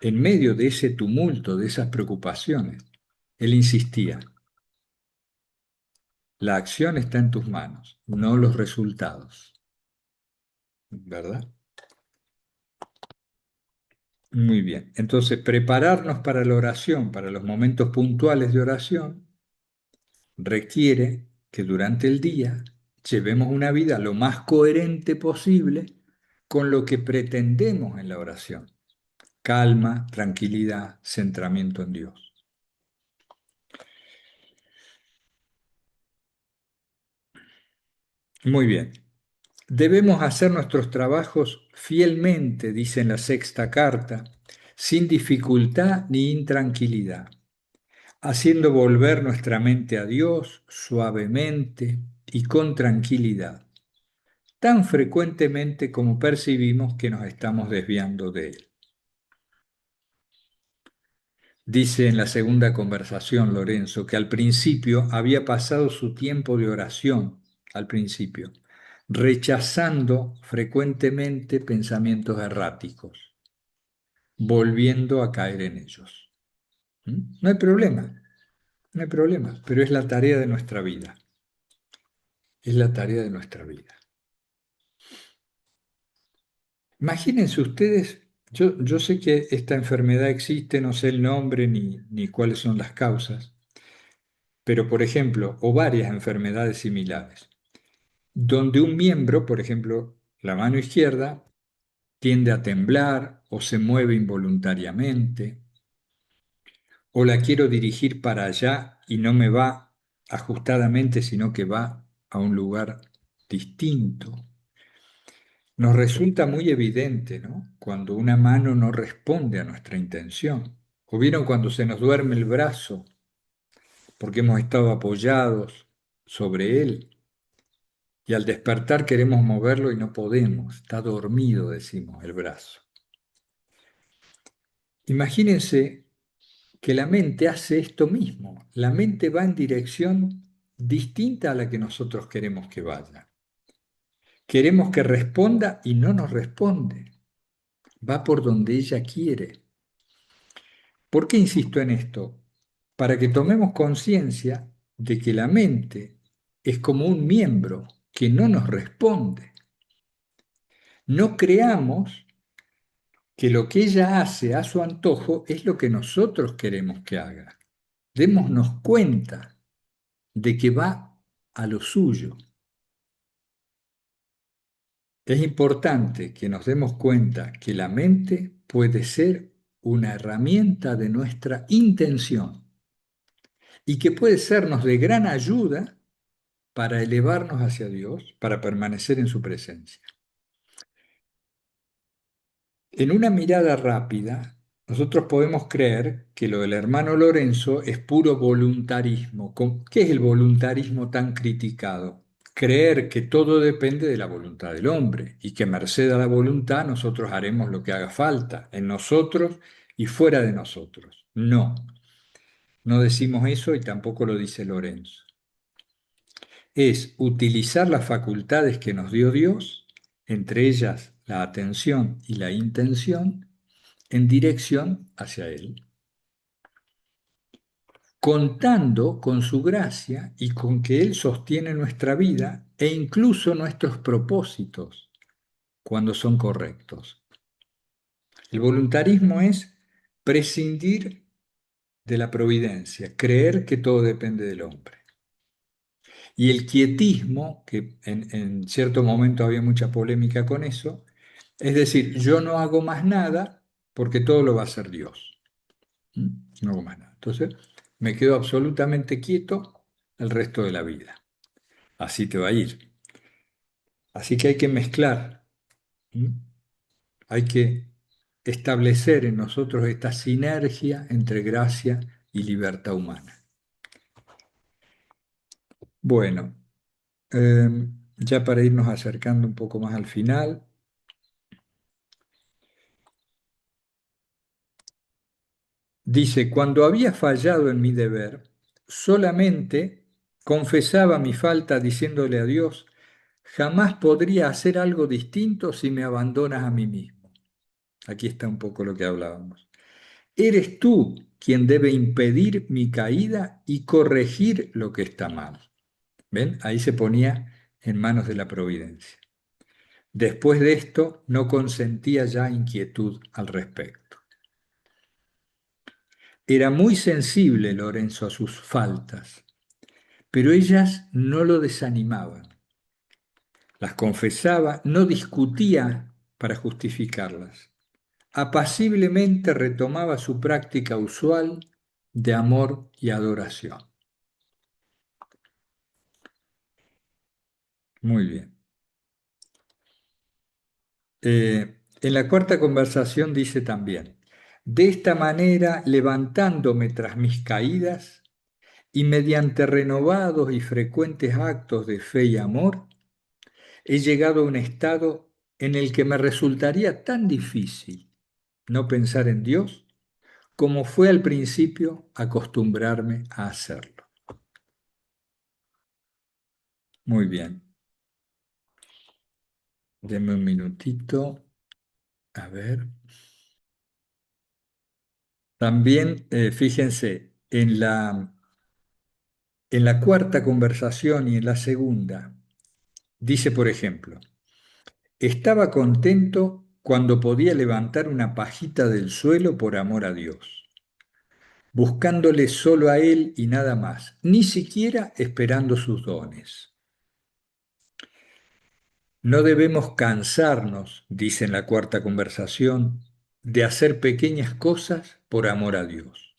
en medio de ese tumulto, de esas preocupaciones, él insistía, la acción está en tus manos, no los resultados, ¿verdad? Muy bien. Entonces, prepararnos para la oración, para los momentos puntuales de oración, requiere que durante el día llevemos una vida lo más coherente posible con lo que pretendemos en la oración. Calma, tranquilidad, centramiento en Dios. Muy bien. Debemos hacer nuestros trabajos fielmente, dice en la sexta carta, sin dificultad ni intranquilidad, haciendo volver nuestra mente a Dios suavemente y con tranquilidad, tan frecuentemente como percibimos que nos estamos desviando de Él. Dice en la segunda conversación Lorenzo que al principio había pasado su tiempo de oración, al principio, rechazando frecuentemente pensamientos erráticos, volviendo a caer en ellos. ¿Mm? No hay problema, no hay problema, pero es la tarea de nuestra vida, es la tarea de nuestra vida. Imagínense ustedes, yo sé que esta enfermedad existe, no sé el nombre ni cuáles son las causas, pero por ejemplo, o varias enfermedades similares, donde un miembro, por ejemplo, la mano izquierda, tiende a temblar o se mueve involuntariamente, o la quiero dirigir para allá y no me va ajustadamente, sino que va a un lugar distinto. Nos resulta muy evidente, ¿no? Cuando una mano no responde a nuestra intención. O vieron cuando se nos duerme el brazo porque hemos estado apoyados sobre él y al despertar queremos moverlo y no podemos. Está dormido, decimos, el brazo. Imagínense que la mente hace esto mismo. La mente va en dirección distinta a la que nosotros queremos que vaya. Queremos que responda y no nos responde. Va por donde ella quiere. ¿Por qué insisto en esto? Para que tomemos conciencia de que la mente es como un miembro que no nos responde. No creamos que lo que ella hace a su antojo es lo que nosotros queremos que haga. Démonos cuenta de que va a lo suyo. Es importante que nos demos cuenta que la mente puede ser una herramienta de nuestra intención y que puede sernos de gran ayuda para elevarnos hacia Dios, para permanecer en su presencia. En una mirada rápida, nosotros podemos creer que lo del hermano Lorenzo es puro voluntarismo. ¿Qué es el voluntarismo tan criticado? Creer que todo depende de la voluntad del hombre y que merced a la voluntad nosotros haremos lo que haga falta, en nosotros y fuera de nosotros. No, no decimos eso y tampoco lo dice Lorenzo. Es utilizar las facultades que nos dio Dios, entre ellas la atención y la intención, en dirección hacia Él, contando con su gracia y con que Él sostiene nuestra vida e incluso nuestros propósitos cuando son correctos. El voluntarismo es prescindir de la providencia, creer que todo depende del hombre. Y el quietismo, que en cierto momento había mucha polémica con eso, es decir, yo no hago más nada porque todo lo va a hacer Dios. ¿Mm? No hago más nada. Entonces, me quedo absolutamente quieto el resto de la vida. Así te va a ir. Así que hay que mezclar. ¿Mm? Hay que establecer en nosotros esta sinergia entre gracia y libertad humana. Bueno, ya para irnos acercando un poco más al final, dice, cuando había fallado en mi deber, solamente confesaba mi falta diciéndole a Dios, jamás podría hacer algo distinto si me abandonas a mí mismo. Aquí está un poco lo que hablábamos. Eres tú quien debe impedir mi caída y corregir lo que está mal. ¿Ven? Ahí se ponía en manos de la providencia. Después de esto, no consentía ya inquietud al respecto. Era muy sensible Lorenzo a sus faltas, pero ellas no lo desanimaban. Las confesaba, no discutía para justificarlas. Apaciblemente retomaba su práctica usual de amor y adoración. Muy bien. En la cuarta conversación dice también, de esta manera, levantándome tras mis caídas y mediante renovados y frecuentes actos de fe y amor, he llegado a un estado en el que me resultaría tan difícil no pensar en Dios como fue al principio acostumbrarme a hacerlo. Muy bien, denme un minutito. A ver. También, fíjense, en la cuarta conversación y en la segunda, dice, por ejemplo, estaba contento cuando podía levantar una pajita del suelo por amor a Dios, buscándole solo a Él y nada más, ni siquiera esperando sus dones. No debemos cansarnos, dice en la cuarta conversación, de hacer pequeñas cosas por amor a Dios,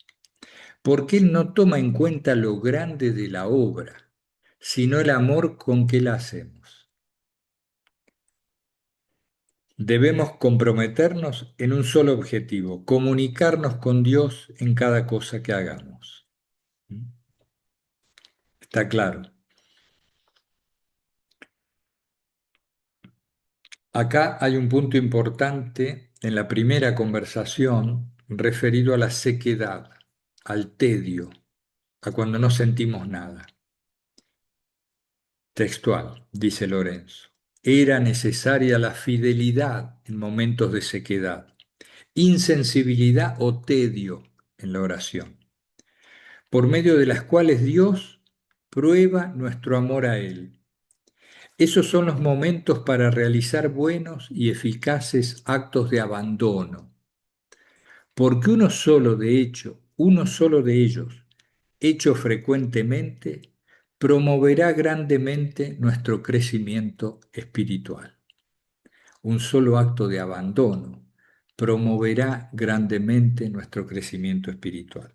porque Él no toma en cuenta lo grande de la obra, sino el amor con que la hacemos. Debemos comprometernos en un solo objetivo, comunicarnos con Dios en cada cosa que hagamos. Está claro. Acá hay un punto importante en la primera conversación referido a la sequedad, al tedio, a cuando no sentimos nada. Textual, dice Lorenzo. Era necesaria la fidelidad en momentos de sequedad, insensibilidad o tedio en la oración, por medio de las cuales Dios prueba nuestro amor a Él. Esos son los momentos para realizar buenos y eficaces actos de abandono, porque uno solo de ellos, hecho frecuentemente, promoverá grandemente nuestro crecimiento espiritual. Un solo acto de abandono promoverá grandemente nuestro crecimiento espiritual.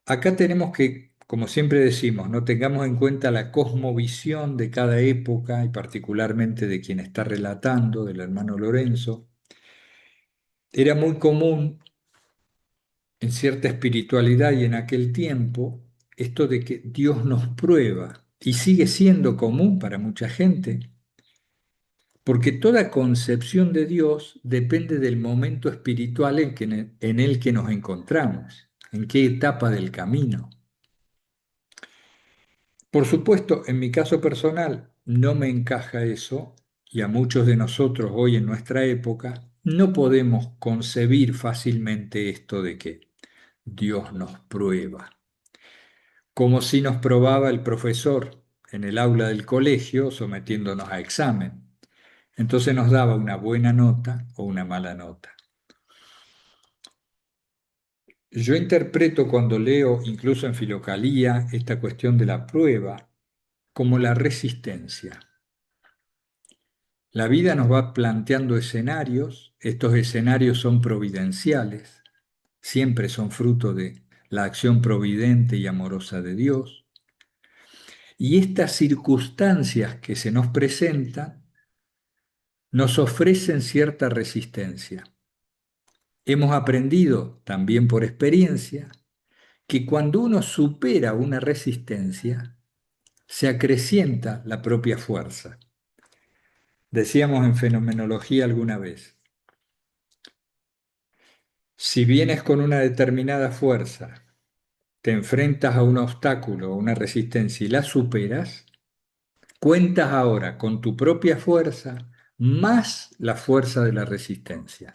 Acá tenemos que, como siempre decimos, no tengamos en cuenta la cosmovisión de cada época y particularmente de quien está relatando, del hermano Lorenzo. Era muy común en cierta espiritualidad y en aquel tiempo esto de que Dios nos prueba y sigue siendo común para mucha gente, porque toda concepción de Dios depende del momento espiritual en el que nos encontramos, en qué etapa del camino. Por supuesto, en mi caso personal no me encaja eso y a muchos de nosotros hoy en nuestra época no podemos concebir fácilmente esto de que Dios nos prueba, como si nos probaba el profesor en el aula del colegio sometiéndonos a examen. Entonces nos daba una buena nota o una mala nota. Yo interpreto cuando leo, incluso en Filocalía, esta cuestión de la prueba como la resistencia. La vida nos va planteando escenarios, estos escenarios son providenciales, siempre son fruto de la acción providente y amorosa de Dios, y estas circunstancias que se nos presentan nos ofrecen cierta resistencia. Hemos aprendido, también por experiencia, que cuando uno supera una resistencia, se acrecienta la propia fuerza. Decíamos en fenomenología alguna vez, si vienes con una determinada fuerza, te enfrentas a un obstáculo o una resistencia y la superas, cuentas ahora con tu propia fuerza más la fuerza de la resistencia.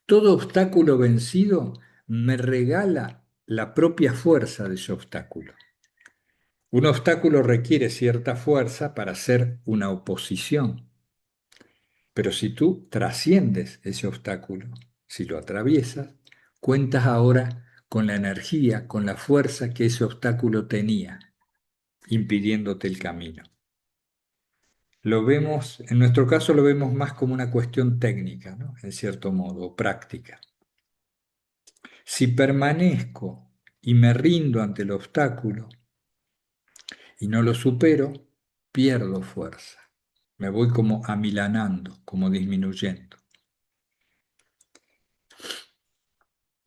Todo obstáculo vencido me regala la propia fuerza de ese obstáculo. Un obstáculo requiere cierta fuerza para ser una oposición, pero si tú trasciendes ese obstáculo, si lo atraviesas, cuentas ahora con la energía, con la fuerza que ese obstáculo tenía, impidiéndote el camino. Lo vemos, en nuestro caso lo vemos más como una cuestión técnica, ¿no? En cierto modo, práctica. Si permanezco y me rindo ante el obstáculo y no lo supero, pierdo fuerza. Me voy como amilanando, como disminuyendo.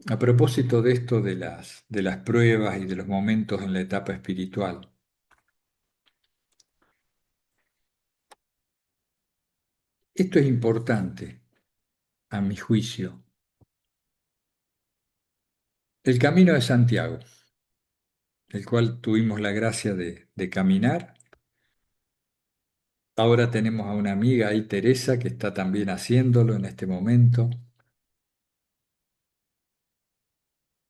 A propósito de esto de las pruebas y de los momentos en la etapa espiritual, esto es importante, a mi juicio. El camino de Santiago, el cual tuvimos la gracia de caminar. Ahora tenemos a una amiga ahí, Teresa, que está también haciéndolo en este momento.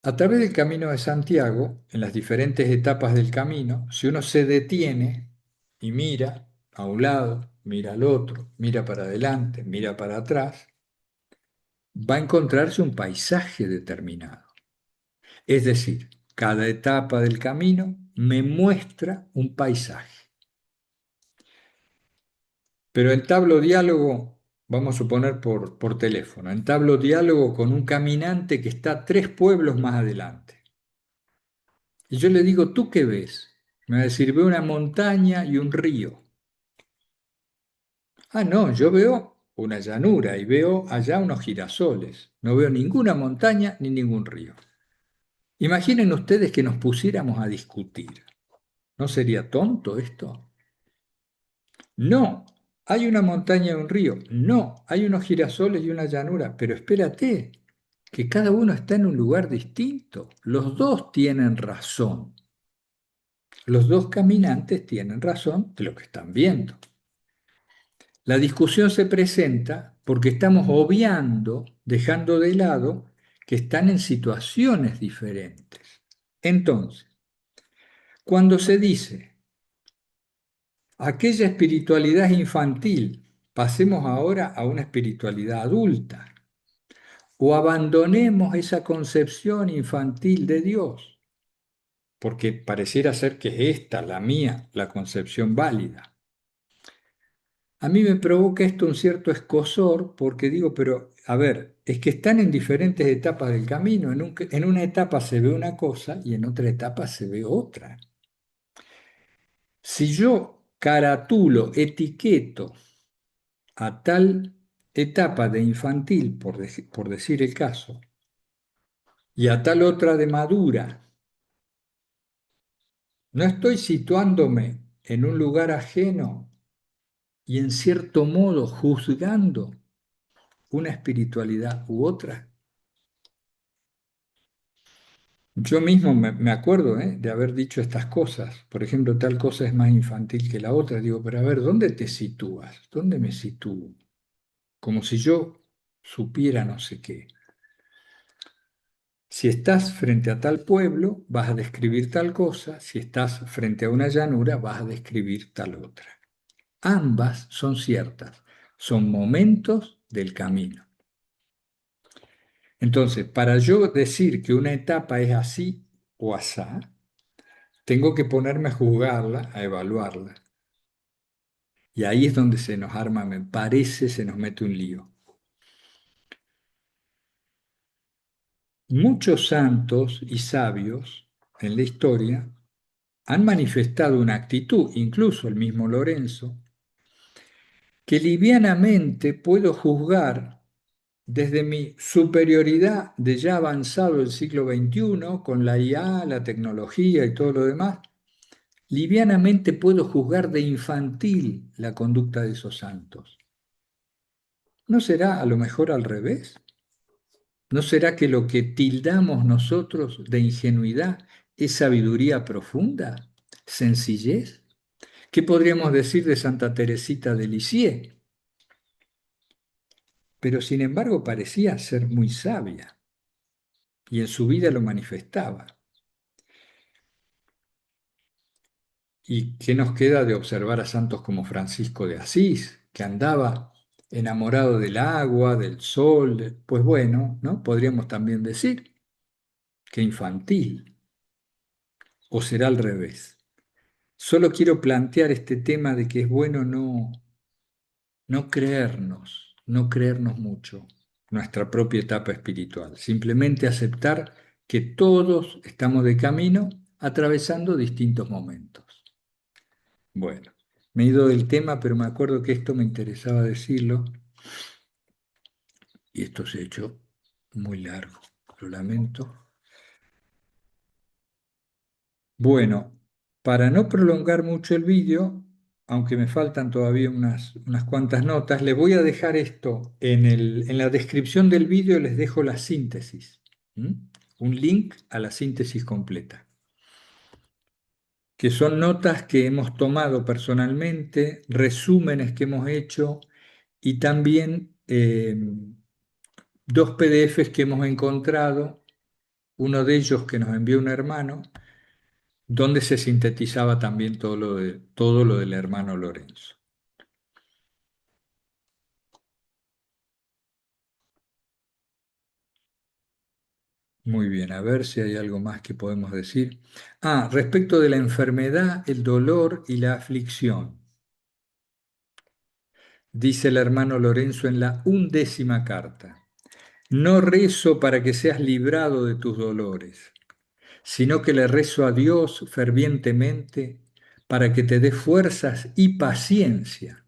A través del camino de Santiago, en las diferentes etapas del camino, si uno se detiene y mira a un lado, mira al otro, mira para adelante, mira para atrás, va a encontrarse un paisaje determinado. Es decir, cada etapa del camino me muestra un paisaje. Pero entablo diálogo, vamos a suponer por teléfono, entablo diálogo con un caminante que está 3 pueblos más adelante. Y yo le digo, ¿tú qué ves? Me va a decir, veo una montaña y un río. Ah, no, yo veo una llanura y veo allá unos girasoles. No veo ninguna montaña ni ningún río. Imaginen ustedes que nos pusiéramos a discutir. ¿No sería tonto esto? No, hay una montaña y un río. No, hay unos girasoles y una llanura. Pero espérate, que cada uno está en un lugar distinto. Los dos tienen razón. Los dos caminantes tienen razón de lo que están viendo. La discusión se presenta porque estamos obviando, dejando de lado, que están en situaciones diferentes. Entonces, cuando se dice aquella espiritualidad infantil, pasemos ahora a una espiritualidad adulta, o abandonemos esa concepción infantil de Dios, porque pareciera ser que es esta, la mía, la concepción válida. A mí me provoca esto un cierto escozor porque digo, pero a ver, es que están en diferentes etapas del camino. En una etapa se ve una cosa y en otra etapa se ve otra. Si yo caratulo, etiqueto a tal etapa de infantil, por decir el caso, y a tal otra de madura, no estoy situándome en un lugar ajeno y en cierto modo juzgando una espiritualidad u otra. Yo mismo me acuerdo, de haber dicho estas cosas. Por ejemplo, tal cosa es más infantil que la otra. Digo, pero a ver, ¿dónde te sitúas? ¿Dónde me sitúo? Como si yo supiera no sé qué. Si estás frente a tal pueblo, vas a describir tal cosa. Si estás frente a una llanura, vas a describir tal otra. Ambas son ciertas. Son momentos del camino. Entonces, para yo decir que una etapa es así o asá, tengo que ponerme a juzgarla, a evaluarla. Y ahí es donde se nos arma, me parece, se nos mete un lío. Muchos santos y sabios en la historia han manifestado una actitud, incluso el mismo Lorenzo, que livianamente puedo juzgar desde mi superioridad de ya avanzado el siglo XXI, con la IA, la tecnología y todo lo demás, livianamente puedo juzgar de infantil la conducta de esos santos. ¿No será a lo mejor al revés? ¿No será que lo que tildamos nosotros de ingenuidad es sabiduría profunda? ¿Sencillez? ¿Qué podríamos decir de Santa Teresita de Lisieux? Pero sin embargo parecía ser muy sabia y en su vida lo manifestaba. ¿Y qué nos queda de observar a santos como Francisco de Asís, que andaba enamorado del agua, del sol? Pues bueno, ¿no? Podríamos también decir que infantil, o será al revés. Solo quiero plantear este tema de que es bueno no creernos mucho nuestra propia etapa espiritual, simplemente aceptar que todos estamos de camino atravesando distintos momentos. Bueno, me he ido del tema, pero me acuerdo que esto me interesaba decirlo y esto se ha hecho muy largo, lo lamento. Bueno, para no prolongar mucho el vídeo, aunque me faltan todavía unas cuantas notas, les voy a dejar esto en la descripción del vídeo, les dejo la síntesis, ¿m? Un link a la síntesis completa, que son notas que hemos tomado personalmente, resúmenes que hemos hecho y también dos PDFs que hemos encontrado, uno de ellos que nos envió un hermano donde se sintetizaba también todo lo del hermano Lorenzo. Muy bien, a ver si hay algo más que podemos decir. Respecto de la enfermedad, el dolor y la aflicción, dice el hermano Lorenzo en la 11ª carta. No rezo para que seas librado de tus dolores, sino que le rezo a Dios fervientemente para que te dé fuerzas y paciencia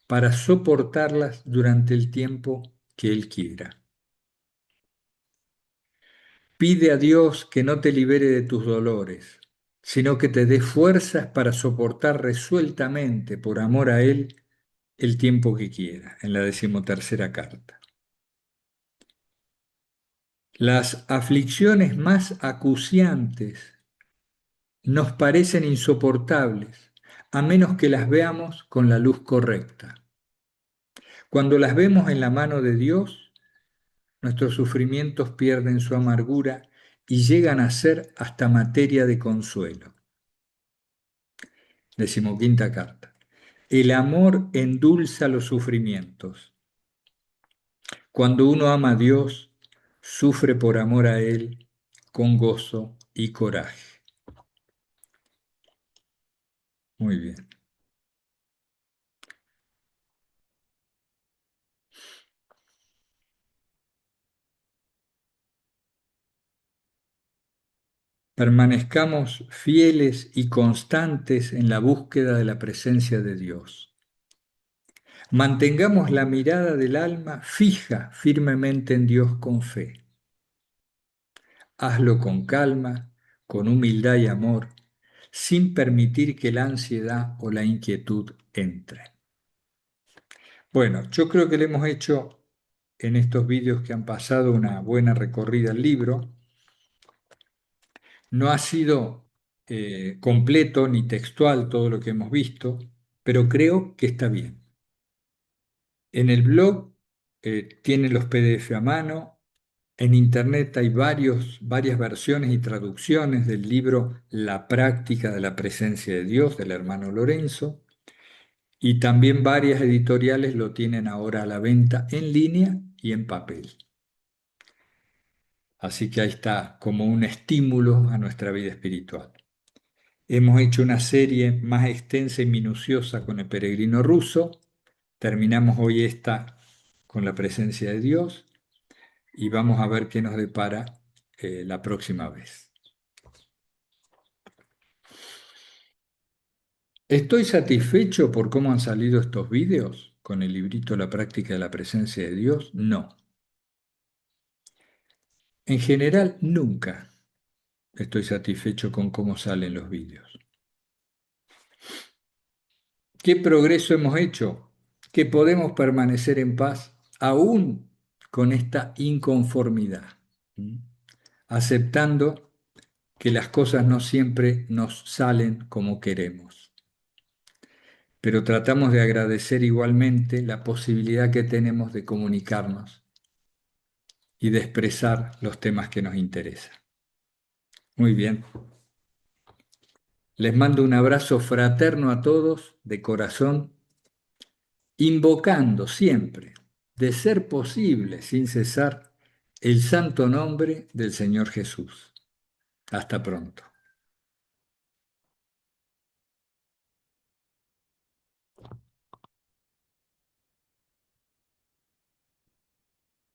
para soportarlas durante el tiempo que Él quiera. Pide a Dios que no te libere de tus dolores, sino que te dé fuerzas para soportar resueltamente, por amor a Él, el tiempo que quiera, en la 13ª carta. Las aflicciones más acuciantes nos parecen insoportables, a menos que las veamos con la luz correcta. Cuando las vemos en la mano de Dios, nuestros sufrimientos pierden su amargura y llegan a ser hasta materia de consuelo. Decimoquinta carta. El amor endulza los sufrimientos. Cuando uno ama a Dios, sufre por amor a Él con gozo y coraje. Muy bien. Permanezcamos fieles y constantes en la búsqueda de la presencia de Dios. Mantengamos la mirada del alma fija firmemente en Dios con fe. Hazlo con calma, con humildad y amor, sin permitir que la ansiedad o la inquietud entren. Bueno, yo creo que le hemos hecho en estos vídeos que han pasado una buena recorrida al libro. No ha sido completo ni textual todo lo que hemos visto, pero creo que está bien. En el blog tienen los PDF a mano. En internet hay varias versiones y traducciones del libro La práctica de la presencia de Dios del hermano Lorenzo. Y también varias editoriales lo tienen ahora a la venta en línea y en papel. Así que ahí está como un estímulo a nuestra vida espiritual. Hemos hecho una serie más extensa y minuciosa con el peregrino ruso. Terminamos hoy esta con la presencia de Dios y vamos a ver qué nos depara la próxima vez. ¿Estoy satisfecho por cómo han salido estos vídeos con el librito La práctica de la presencia de Dios? No. En general, nunca estoy satisfecho con cómo salen los vídeos. ¿Qué progreso hemos hecho? Que podemos permanecer en paz aún con esta inconformidad, ¿m? Aceptando que las cosas no siempre nos salen como queremos. Pero tratamos de agradecer igualmente la posibilidad que tenemos de comunicarnos y de expresar los temas que nos interesan. Muy bien. Les mando un abrazo fraterno a todos de corazón, invocando siempre, de ser posible, sin cesar, el santo nombre del Señor Jesús. Hasta pronto.